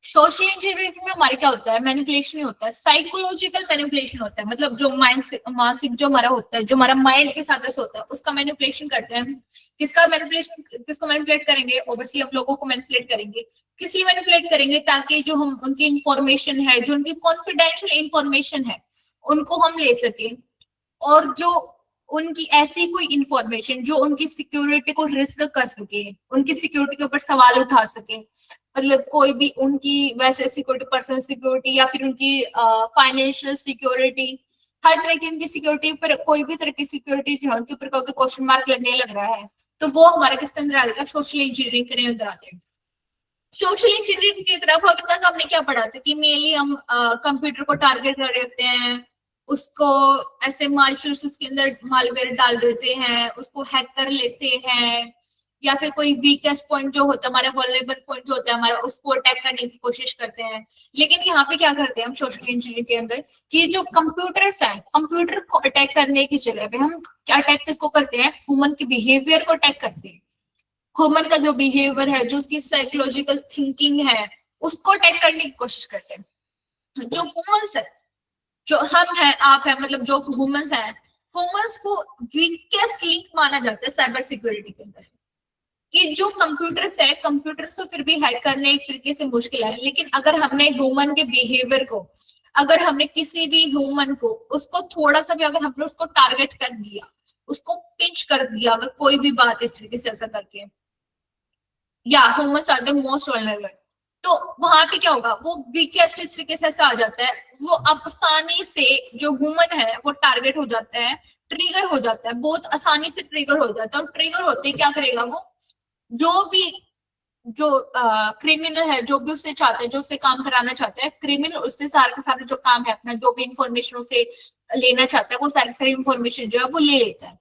सोशल इंजीनियरिंग में हमारे क्या होता है, मैनिपुलेशन ही होता है, साइकोलॉजिकल मैनिपुलेशन होता है, मतलब जो मानसिक जो हमारा होता है, जो हमारा माइंड के साथ ऐसा होता है, उसका मैनिपुलेशन करते हैं। किसका मैनिपुलेशन, किसको मैनिपुलेट करेंगे? ऑब्वियसली हम लोगों को मैनिपुलेट करेंगे। किस लिए मैनिपुलेट करेंगे? ताकि जो हम उनकी इंफॉर्मेशन है, जो उनकी कॉन्फिडेंशियल इंफॉर्मेशन है, उनको हम ले सकें, और जो उनकी ऐसी कोई इंफॉर्मेशन जो उनकी सिक्योरिटी को रिस्क कर सके, उनकी सिक्योरिटी के ऊपर सवाल उठा सके, मतलब कोई भी उनकी वैसे सिक्योरिटी, पर्सनल सिक्योरिटी या फिर उनकी फाइनेंशियल सिक्योरिटी, हर तरह की उनकी सिक्योरिटी पर, कोई भी तरह की सिक्योरिटी जो है उनके ऊपर कोई क्वेश्चन मार्क लगने लग रहा है, तो वो हमारा किसके अंदर आ जाएगा? सोशल इंजीनियरिंग के अंदर आ जाएगा। सोशल इंजीनियरिंग की तरफ अभी तक हमने क्या पढ़ा था कि मेनली हम कंप्यूटर को टारगेट कर रहे होते हैं, उसको ऐसे मालशूस उसके अंदर मालवेयर डाल देते हैं, उसको हैक कर लेते हैं, या फिर कोई वीकेस्ट पॉइंट जो होता है हमारा, वल्नरेबल पॉइंट जो होता है हमारा, उसको अटैक करने की कोशिश करते हैं। लेकिन यहाँ पे क्या करते हैं हम सोशल इंजीनियरिंग के अंदर, कि जो कंप्यूटर्स हैं, कंप्यूटर को अटैक करने की जगह पे हम क्या अटैक किसको करते हैं? ह्यूमन के बिहेवियर को अटैक करते हैं। ह्यूमन का जो बिहेवियर है, जो उसकी साइकोलॉजिकल थिंकिंग है, उसको अटैक करने की कोशिश करते हैं। जो ह्यूमंस है, जो हम हैं, आप हैं, मतलब जो ह्यूमंस हैं, ह्यूमंस को वीकेस्ट लिंक माना जाता है साइबर सिक्योरिटी के अंदर, कि जो कंप्यूटर्स है, कंप्यूटर्स को फिर भी हैक करने एक तरीके से मुश्किल है, लेकिन अगर हमने ह्यूमन के बिहेवियर को, अगर हमने किसी भी ह्यूमन को, उसको थोड़ा सा भी अगर हमने उसको टारगेट कर दिया, उसको पिंच कर दिया, अगर कोई भी बात इस तरीके से ऐसा करके, या humans are the most vulnerable, तो वहां पे क्या होगा? वो वीकेस्ट इस तरीके से ऐसा आ जाता है, वो आसानी से जो ह्यूमन है वो टारगेट हो जाता है, ट्रिगर हो जाता है, बहुत आसानी से ट्रिगर हो जाता है। और ट्रिगर होते ही क्या करेगा वो? जो भी जो क्रिमिनल है, जो भी उससे चाहता है, जो उससे काम कराना चाहता है, क्रिमिनल उससे सारे के सारे जो काम है अपना, जो भी इंफॉर्मेशन उसे लेना चाहता है, वो सारी सारी इंफॉर्मेशन जो है वो ले लेता है।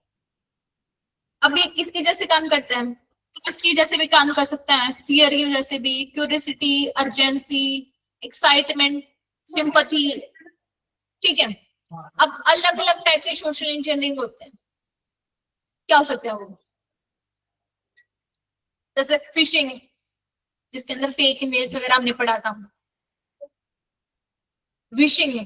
अब ये किसकी जैसे काम करता है? इसकी जैसे भी काम कर सकता है, फियर की वजह से भी, क्यूरियोसिटी, अर्जेंसी, एक्साइटमेंट, सिंपैथी, ठीक है। अब अलग अलग टाइप के सोशल इंजीनियरिंग होते हैं, क्या हो सकते हैं वो? जैसे फिशिंग, जिसके अंदर फेक ईमेल्स वगैरह हमने पढ़ा था। विशिंग,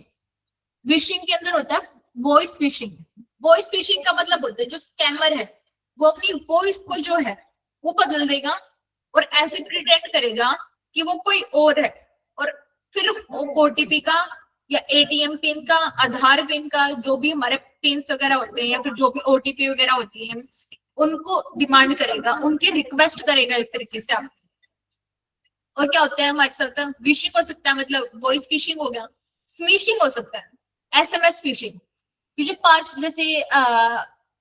विशिंग के अंदर होता है वॉइस फिशिंग। वॉइस फिशिंग का मतलब होता है जो स्कैमर है वो अपनी वॉइस को जो है वो बदल देगा और ऐसे प्रिटेंड करेगा कि वो कोई और है, और फिर ओटीपी का या एटीएम पिन का, आधार पिन का, जो भी हमारे पिन वगैरह होते हैं या फिर जो भी ओटीपी वगैरह होती है, उनको डिमांड करेगा, उनकी रिक्वेस्ट करेगा एक तरीके से आप। और क्या होता है हमारे साथ? विशिंग हो सकता है, मतलब वॉइस फिशिंग हो गया। स्मिशिंग हो सकता है, एसएमएस फिशिंग, कि जो पार्सल, जैसे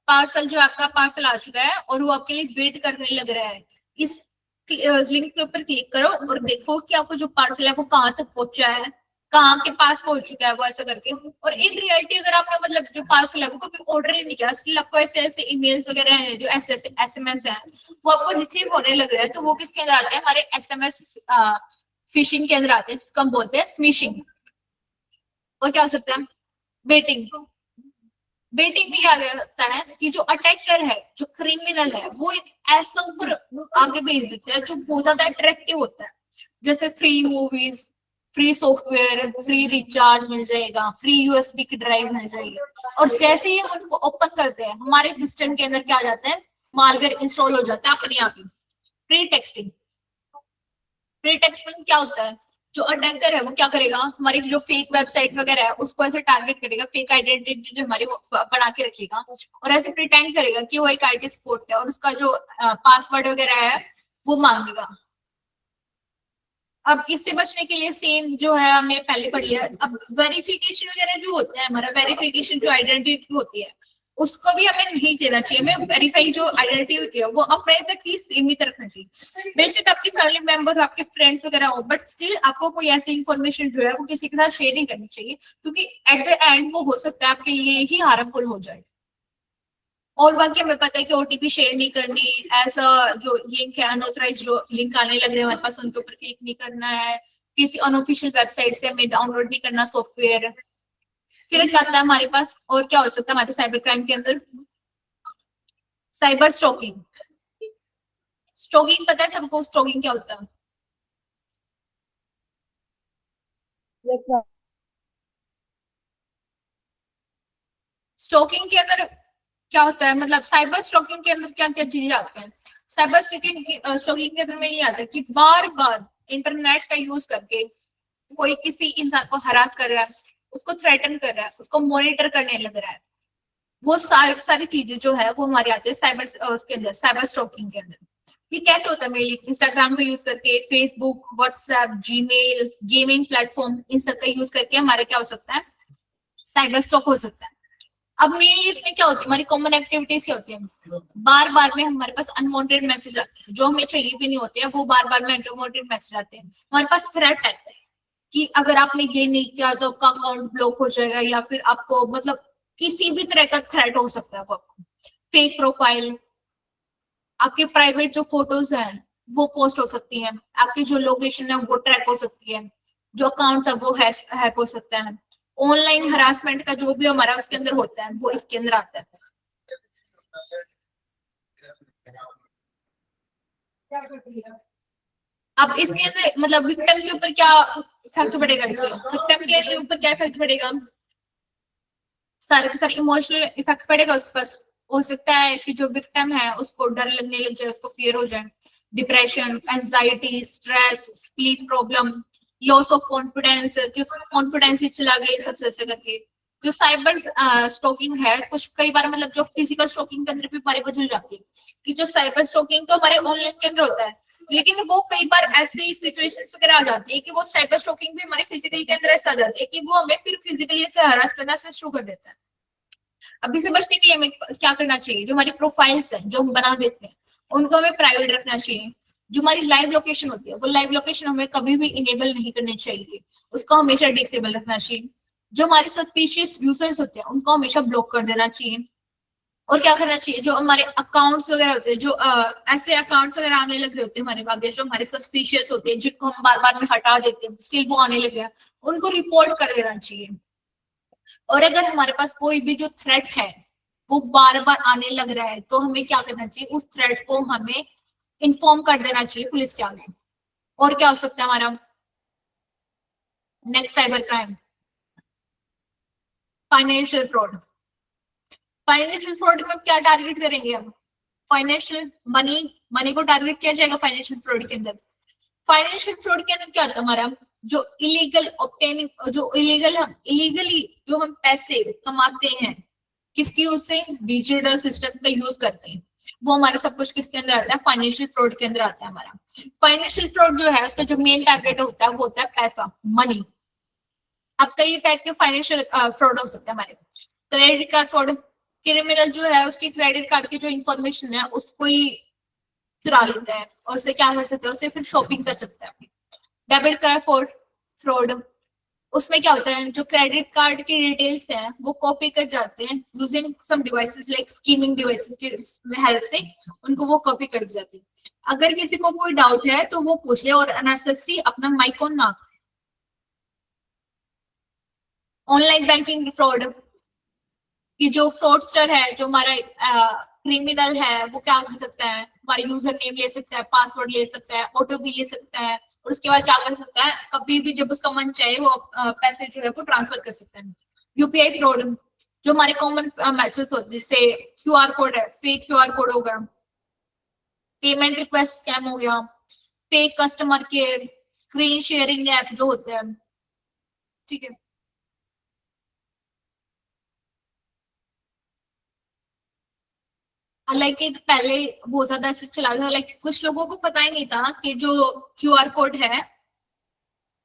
पार्सल, जो आपका पार्सल आ चुका है और वो आपके लिए वेट करने लग रहा है, इस लिंक के ऊपर क्लिक करो और देखो कि आपको जो पार्सल है वो कहाँ तक पहुंचा है, कहाँ के पास पहुंच चुका है, वो ऐसा करके। और इन रियलिटी अगर आपने मतलब जो पार्सल है वो कभी ऑर्डर ही नहीं किया, स्टिल आपको ऐसे ऐसे ईमेल्स वगैरह हैं, जो ऐसे ऐसे एसएमएस है वो आपको रिसीव होने लग रहा है, तो वो किसके अंदर आते हैं? हमारे एसएमएस फिशिंग के अंदर आते हैं, जिसको हम बोलते हैं स्मिशिंग। और क्या हो सकता है? बेटिंग। बेटिंग भी आ जाता है कि जो अटैकर है, जो क्रिमिनल है, वो एक ऐसा ऑफर आगे भेज देता है जो बहुत ज्यादा अट्रैक्टिव होता है, जैसे free movies, free software, free recharge मिल जाएगा, फ्री यूएसबी की ड्राइव मिल जाएगी। और जैसे ही हम उनको ओपन करते हैं, हमारे सिस्टम के अंदर क्या आ जाता है? मालवेयर इंस्टॉल हो जाता है अपने आप ही। प्री टेक्सटिंग, प्री टेक्सटिंग क्या होता है? जो अटैकर है वो क्या करेगा? हमारी जो फेक वेबसाइट वगैरह है उसको ऐसे टारगेट करेगा, फेक आइडेंटिटी जो हमारी वो बना के रखेगा और ऐसे प्रिटेंड करेगा कि वो एक आईटी सपोर्ट है, और उसका जो पासवर्ड वगैरह है वो मांगेगा। अब इससे बचने के लिए सेम जो है हमने पहले पढ़ लिया। अब वेरिफिकेशन वगैरह जो होता है, हमारा वेरिफिकेशन जो आइडेंटिटी होती है उसको भी हमें नहीं देना चाहिए। हमें वेरीफाई जो आइडेंटिटी होती है वो अपने तक ही सीमित रखना चाहिए। बेशक आपके फैमिली मेंबर हो, आपके फ्रेंड्स वगैरह हो, बट स्टिल आपको कोई ऐसी इंफॉर्मेशन जो है वो किसी के साथ शेयर नहीं करनी चाहिए, क्योंकि एट द एंड वो हो सकता है आपके लिए ही हार्मफुल हो जाए। और बाकी हमें पता है कि ओटीपी शेयर नहीं करनी, ऐसा जो लिंक है अनऑथराइज्ड जो लिंक आने लग रहे हैं हमारे पास उनके ऊपर क्लिक नहीं करना है, किसी अनऑफिशियल वेबसाइट से हमें डाउनलोड नहीं करना सॉफ्टवेयर। फिर क्या आता है हमारे पास? और क्या हो सकता है हमारे साइबर क्राइम के अंदर? साइबर स्टॉकिंग, स्टॉकिंग पता है सबको, स्टॉकिंग क्या होता है? Yes, ma'am. स्टॉकिंग के अंदर क्या होता है, मतलब साइबर स्टॉकिंग के अंदर क्या क्या चीजें आती हैं? साइबर स्टॉकिंग के अंदर में ये आता है कि बार बार इंटरनेट का यूज करके कोई किसी इंसान को हरास कर रहा है, उसको थ्रेटन कर रहा है, उसको मॉनिटर करने लग रहा है, वो सारी चीजें जो है वो हमारे आते हैं साइबर उसके अंदर, साइबर स्टॉकिंग के अंदर। ये कैसे होता है? मेनली इंस्टाग्राम का यूज करके, Facebook, WhatsApp, Gmail, gaming platform, इन सब का यूज करके हमारा क्या हो सकता है, साइबर स्टॉक हो सकता है। अब मेनली इसमें क्या होती है, हमारी कॉमन एक्टिविटीज क्या होती है, बार बार में हमारे पास अनवांटेड मैसेज आते हैं जो हमें चाहिए भी नहीं होते हैं, वो बार बार में अनवांटेड मैसेज आते हैं, हमारे पास थ्रेट आता है कि अगर आपने ये नहीं किया तो आपका अकाउंट ब्लॉक हो जाएगा, या फिर आपको मतलब किसी भी तरह का थ्रेट हो सकता है। आपको फेक प्रोफाइल, आपके प्राइवेट जो फोटोज हैं वो पोस्ट हो सकती हैं, आपकी जो लोकेशन है वो ट्रैक हो सकती है, जो अकाउंट है वो हैक हो सकता है। ऑनलाइन हरासमेंट का जो भी हमारा उसके अंदर होता है वो इसके अंदर आता है। अब इसके अंदर मतलब विक्टिम के ऊपर क्या इफेक्ट पड़ेगा, इससे विक्टिम के ऊपर क्या इफेक्ट पड़ेगा, सारे के सारे इमोशनल इफेक्ट पड़ेगा उस पर। हो सकता है कि जो विक्टिम है उसको डर लगने लग जाए, उसको फियर हो जाए, depression, anxiety, stress, sleep problem, loss of confidence, कि उसका कॉन्फिडेंस ही चला गया, इन सब ऐसे करके। जो साइबर स्टॉकिंग है कुछ कई बार मतलब जो फिजिकल स्टॉकिंग के अंदर भी हमारी बदल जाती है, कि जो साइबर स्टॉकिंग तो हमारे ऑनलाइन के अंदर होता है, लेकिन वो कई बार ऐसी सिचुएशंस वगैरह आ जाती है कि वो साइबर स्टॉकिंग भी हमारे फिजिकल के अंदर ऐसा आ जाती है कि वो हमें फिर फिजिकली ऐसे हरास करना से शुरू कर देता है। अब इसे बचने के लिए हमें क्या करना चाहिए, जो हमारी प्रोफाइल्स हैं जो हम बना देते हैं उनको हमें प्राइवेट रखना चाहिए। जो हमारी लाइव लोकेशन होती है वो लाइव लोकेशन हमें कभी भी इनेबल नहीं करनी चाहिए, उसको हमेशा डिसेबल रखना चाहिए। जो हमारे सस्पिशियस यूजर्स होते हैं उनको हमेशा ब्लॉक कर देना चाहिए। और क्या करना चाहिए, जो हमारे अकाउंट्स वगैरह होते हैं, जो ऐसे अकाउंट्स वगैरह आने लग रहे होते हैं हमारे आगे, जो हमारे सस्पिशियस होते हैं, जिनको हम बार बार में हटा देते हैं, स्टिल वो आने लग गया, उनको रिपोर्ट कर देना चाहिए। और अगर हमारे पास कोई भी जो थ्रेट है वो बार बार आने लग रहा है तो हमें क्या करना चाहिए, उस थ्रेट को हमें इन्फॉर्म कर देना चाहिए पुलिस के आगे। और क्या हो सकता है हमारा next cyber crime, financial fraud. Financial fraud में क्या टारगेट करेंगे हम, फाइनेंशियल मनी को टारगेट किया जाएगा फाइनेंशियल फ्रॉड के अंदर। फाइनेंशियल फ्रॉड के अंदर क्या होता है हमारा, जो इलीगल ऑब्टेनिंग, जो इलीगली जो हम पैसे कमाते हैं किसकी यूज से, डिजिटल सिस्टम्स का यूज करते हैं, वो हमारा सब कुछ किसके अंदर आता है, फाइनेंशियल फ्रॉड के अंदर आता है हमारा। फाइनेंशियल फ्रॉड जो है उसका जो मेन टारगेट होता है वो होता है पैसा, मनी। अब कई टाइप के फाइनेंशियल फ्रॉड हो सकते हैं हमारे। क्रेडिट कार्ड फ्रॉड, क्रिमिनल जो है उसकी क्रेडिट कार्ड की जो इंफॉर्मेशन है उसको ही चुरा लेता है और उसे क्या कर सकते हैं, उसे फिर शॉपिंग कर सकता है। डेबिट कार्ड फ्रॉड, उसमें क्या होता है, जो क्रेडिट कार्ड की डिटेल्स हैं वो कॉपी कर जाते हैं using some devices like skimming devices की हेल्प से, उनको वो कॉपी कर जाते हैं। अगर किसी को कोई डाउट है तो वो पूछ ले और अननेसेसरी अपना माइक ऑन ना। ऑनलाइन बैंकिंग फ्रॉड, कि जो फ्रॉडस्टर है, जो हमारा क्रिमिनल है, वो क्या कर सकता है, हमारा यूजर नेम ले सकता है, पासवर्ड ले सकता है, ओटीपी ले सकता है, और उसके बाद क्या कर सकता है, कभी भी जब उसका मन चाहे वो पैसे जो है वो ट्रांसफर कर सकता है। यूपीआई फ्रॉड, जो हमारे कॉमन मेथड्स होते हैं, जैसे क्यूआर कोड है, फेक क्यूआर कोड होगा, पेमेंट रिक्वेस्ट स्कैम हो गया, fake customer care, screen sharing app जो होते हैं, ठीक है। लाइक पहले बहुत ज्यादा ऐसे चला था, लाइक कुछ लोगों को पता ही नहीं था कि जो क्यूआर कोड है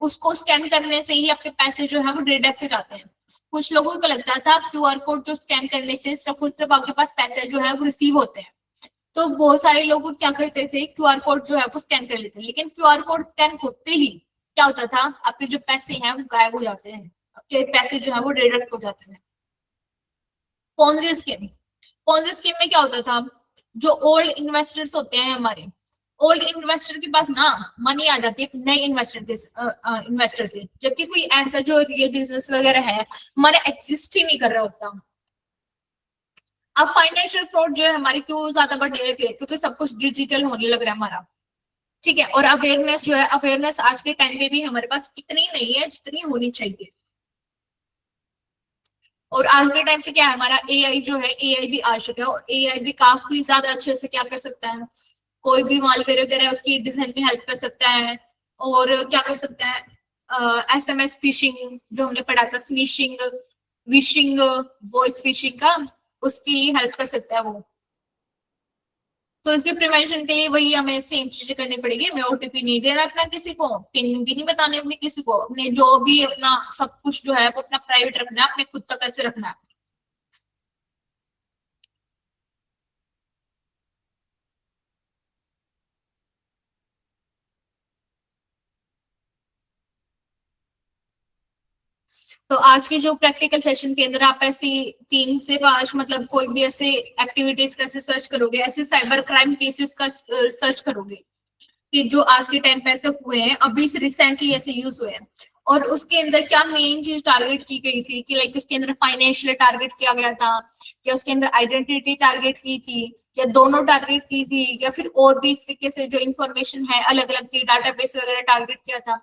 उसको स्कैन करने से ही आपके पैसे जो है वो डिडक्ट हो जाते हैं। कुछ लोगों को लगता था क्यूआर कोड जो स्कैन करने से सिर्फ और सिर्फ आपके पास पैसे जो है वो रिसीव होते हैं, तो बहुत सारे लोग क्या करते थे, क्यूआर कोड जो है वो स्कैन कर लेते, लेकिन क्यूआर कोड स्कैन होते ही क्या होता था, आपके जो पैसे हैं वो गायब हो जाते हैं, आपके पैसे जो है वो डिडक्ट हो जाते हैं। पोंजी स्कीम, पोंजी स्कीम में क्या होता था, जो ओल्ड इन्वेस्टर्स होते हैं हमारे, ओल्ड इन्वेस्टर के पास ना मनी आ जाती है नए इन्वेस्टर से, जबकि कोई ऐसा जो रियल बिजनेस वगैरह है हमारा एग्जिस्ट ही नहीं कर रहा होता। अब फाइनेंशियल फ्रॉड जो है हमारी क्यों ज्यादा बढ़ने लगे, क्योंकि सब कुछ डिजिटल होने लग रहा है हमारा, ठीक है। और अवेयरनेस जो है, अवेयरनेस आज के टाइम पे भी हमारे पास इतनी नहीं है जितनी होनी चाहिए। और आज के टाइम पे क्या है, हमारा एआई जो है, एआई भी आ चुका है, और एआई भी काफी ज्यादा अच्छे से क्या कर सकता है, कोई भी मालवेयर वगैरह उसकी डिजाइन में हेल्प कर सकता है। और क्या कर सकता है, एसएमएस फिशिंग जो हमने पढ़ा था, स्मिशिंग, विशिंग, वॉइस फिशिंग का, उसके लिए हेल्प कर सकता है वो। तो इसके प्रिवेंशन के लिए वही हमें सेम चीजें करनी पड़ेगी। हमें ओटीपी नहीं देना अपना किसी को, पिन भी नहीं बताने अपने किसी को, अपने जो भी अपना सब कुछ जो है वो अपना प्राइवेट रखना है, अपने खुद तक ऐसे रखना है। तो आज के जो प्रैक्टिकल सेशन के अंदर आप ऐसी 3 से 5 मतलब कोई भी ऐसे एक्टिविटीज कैसे सर्च करोगे, ऐसे साइबर क्राइम केसेस का सर्च करोगे कि जो आज के टाइम पे ऐसे हुए हैं, अभी से रिसेंटली ऐसे यूज हुए हैं। और उसके अंदर क्या मेन चीज टारगेट की गई थी कि लाइक उसके अंदर फाइनेंशियल टारगेट किया गया था, या उसके अंदर आइडेंटिटी टारगेट की थी, या दोनों टारगेट की थी, या फिर और भी इस तरीके से जो इन्फॉर्मेशन है अलग अलग की डाटाबेस वगैरह टारगेट किया था,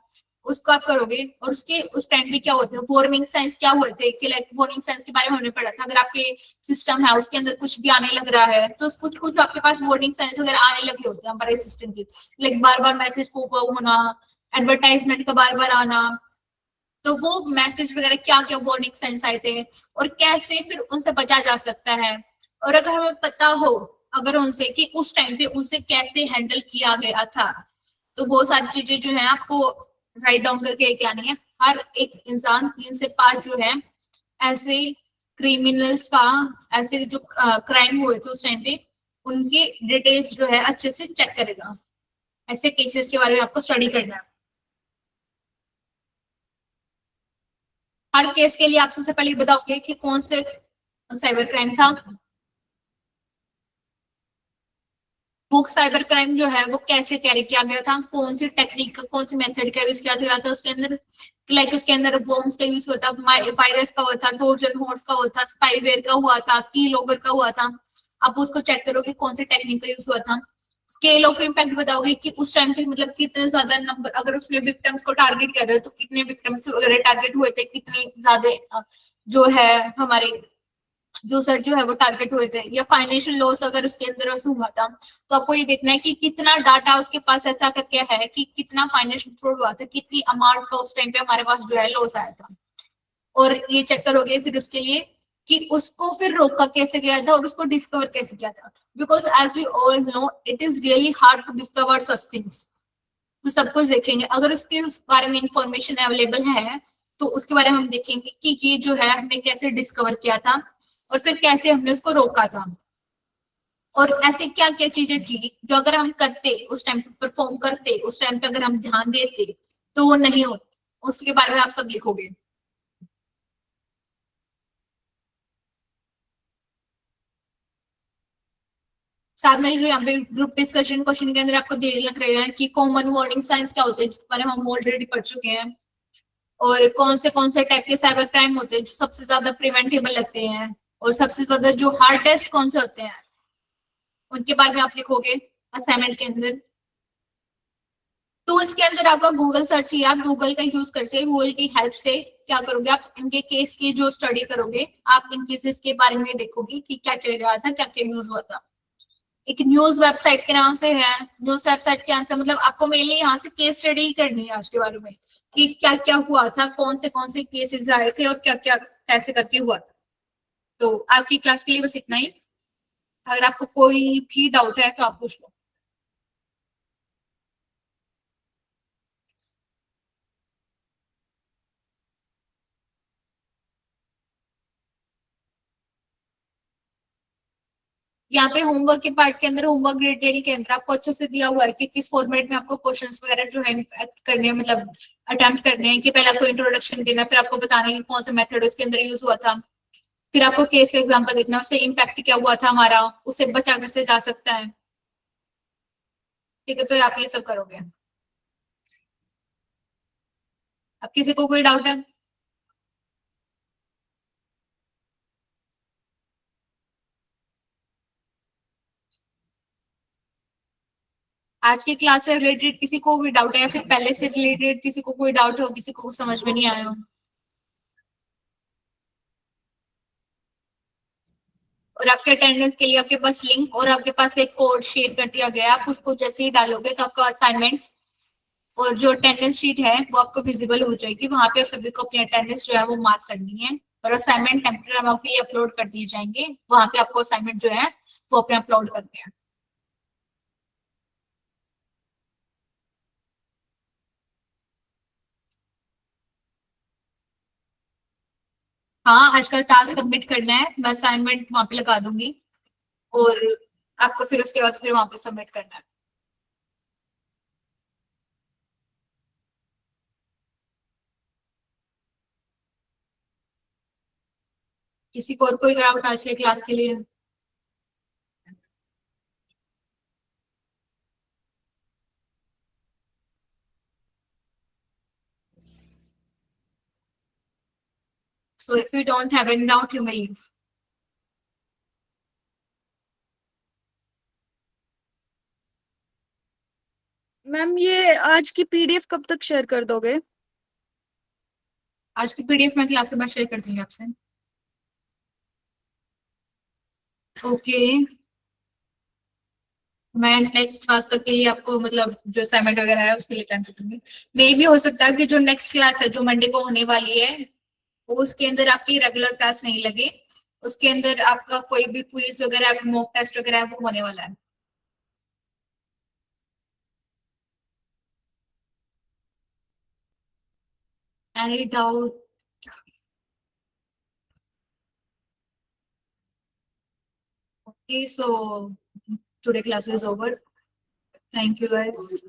उसको आप करोगे। और उसके उस टाइम पे क्या होते हैं, वार्निंग साइंस क्या हुए थे कि लाइक वार्निंग साइंस के बारे में हमने पढ़ा था, अगर आपके सिस्टम है उसके अंदर कुछ भी आने लग रहा है तो कुछ कुछ आपके पास वार्निंग साइंस वगैरह आने लगे होते हैं हमारे सिस्टम की, लाइक बार बार मैसेज पॉप होना, एडवर्टाइजमेंट का बार बार आना। तो वो मैसेज वगैरह क्या क्या वार्निंग साइंस आए थे, और कैसे फिर उनसे बचा जा सकता है। और अगर हमें पता हो अगर उनसे कि उस टाइम पे उनसे कैसे हैंडल किया गया था, तो वो सारी चीजें जो है आपको राइट डाउन करके लेके आनी है। हर एक इंसान 3 से 5 जो है ऐसे क्रिमिनल्स का, ऐसे जो क्राइम हुए थे उस टाइम पे, उनकी डिटेल्स जो है अच्छे से चेक करेगा। ऐसे केसेस के बारे में आपको स्टडी करना है। हर केस के लिए आप सबसे पहले बताओगे कि कौन से साइबर क्राइम था, वो साइबर क्राइम जो है वो कैसे कैरी किया गया था, कौन सी टेक्निक का कौन सी मेथड का यूज किया गया था उसके अंदर, लाइक उसके अंदर वर्म्स का यूज हुआ था, वायरस का हुआ था, ट्रोजन हॉर्स का हुआ था, स्पाईवेयर का हुआ था, की लॉगर का हुआ था। आप उसको चेक करोगे कौन से टेक्निक का यूज हुआ था। स्केल ऑफ इम्पैक्ट बताओगे कि उस टाइम पे मतलब कितने ज्यादा नंबर, अगर उसने विक्टिम्स को टारगेट किया था तो कितने विक्टिम्स वगैरह टारगेट हुए थे, कितने ज्यादा जो है हमारे यूजर जो है वो टारगेट हुए थे, या फाइनेंशियल लॉस अगर उसके अंदर ऐसा हुआ था। तो आपको ये देखना है कि कितना डाटा उसके पास ऐसा करके है कि कितना फाइनेंशियल फ्रॉड हुआ था, कितनी अमाउंट का उस टाइम पे हमारे पास जो है लॉस आया था। और ये चेक करोगे फिर उसके लिए कि उसको फिर रोका कैसे गया था और उसको डिस्कवर कैसे किया था, because as we all know it is really hard to discover such things. तो सब कुछ देखेंगे, अगर उसके उस बारे में इंफॉर्मेशन अवेलेबल है तो उसके बारे में हम देखेंगे कि ये जो है हमने कैसे डिस्कवर किया था, और फिर कैसे हमने उसको रोका था। और ऐसी क्या क्या चीजें थी जो अगर हम करते उस टाइम पे, परफॉर्म करते उस टाइम पे, अगर हम ध्यान देते तो वो नहीं हो, उसके बारे में आप सब लिखोगे। साथ में जो यहाँ पे ग्रुप डिस्कशन क्वेश्चन के अंदर आपको दे लग रहे हैं कि कॉमन वार्निंग साइंस क्या होते हैं, जिस बारे में हम ऑलरेडी पढ़ चुके हैं। और कौन से टाइप के साइबर क्राइम होते हैं जो सबसे ज्यादा प्रिवेंटेबल लगते हैं, और सबसे ज्यादा जो हार्डेस्ट कौन से होते हैं, उनके बारे में आप लिखोगे असाइनमेंट के अंदर। टूल्स के अंदर आपका गूगल सर्च किया, आप गूगल का यूज कर सकते, गूगल की हेल्प से क्या करोगे, आप इनके केस की जो स्टडी करोगे, आप इन केसेस के बारे में देखोगे कि क्या किया गया था, क्या क्या यूज हुआ था। एक न्यूज वेबसाइट के नाम से है, न्यूज वेबसाइट के नाम से मतलब आपको मेनली यहाँ से केस स्टडी करनी है आज के बारे में कि क्या क्या हुआ था, कौन से केसेस आए थे, और क्या क्या कैसे करके हुआ था। तो आपकी क्लास के लिए बस इतना ही। अगर आपको कोई भी डाउट है तो आप पूछ लो। यहाँ पे होमवर्क के पार्ट के अंदर, होमवर्क डिटेल के अंदर आपको अच्छे से दिया हुआ है कि किस फॉर्मेट में आपको क्वेश्चंस वगैरह जो है करने हैं, मतलब अटेम्प्ट करने हैं, कि पहले आपको इंट्रोडक्शन देना, फिर आपको बताना है कि कौन सा मेथड उसके अंदर यूज हुआ था, फिर आपको केस का एग्जांपल देखना, उससे इम्पैक्ट क्या हुआ था हमारा, उससे बचा कैसे जा सकता है। ठीक है, तो आप ये सब करोगे। अब किसी को कोई डाउट है? आज की क्लास से रिलेटेड किसी को भी डाउट है, या फिर पहले से रिलेटेड किसी को कोई डाउट हो, किसी को समझ में नहीं आया हो? और आपके अटेंडेंस के लिए आपके पास लिंक और आपके पास एक कोड शेयर कर दिया गया है। आप उसको जैसे ही डालोगे तो आपका असाइनमेंट्स और जो अटेंडेंस शीट है वो आपको विजिबल हो जाएगी। वहां पे सभी को अपनी अटेंडेंस जो है वो मार्क करनी है, और असाइनमेंट टेम्परेरी अमाउंट के लिए अपलोड कर दिए जाएंगे। वहां पे आपको असाइनमेंट जो है वो अपने अपलोड करते हैं। हाँ, आज का टास्क सबमिट करना है, मैं असाइनमेंट वहां पे लगा दूंगी और आपको फिर उसके बाद फिर वहां पे सबमिट करना है। किसी को और कोई डाउट आज के क्लास के लिए? So if you don't have any doubt, you may leave. Ma'am ये आज की पीडीएफ कब तक शेयर कर दोगे? आज की पीडीएफ मैं क्लास के बाद शेयर कर दूंगी आपसे। ओके, मैं नेक्स्ट क्लास तक के लिए आपको मतलब जो असाइनमेंट वगैरह है उसके लिए टाइम दे दूंगी। मे भी हो सकता है कि जो नेक्स्ट क्लास है जो मंडे को होने वाली है वो उसके अंदर आपकी रेगुलर क्लास नहीं लगे, उसके अंदर आपका कोई भी क्विज वगैरह मॉक टेस्ट वगैरह है वो होने वाला है। Any doubt? Okay, so today class is over. Thank you guys.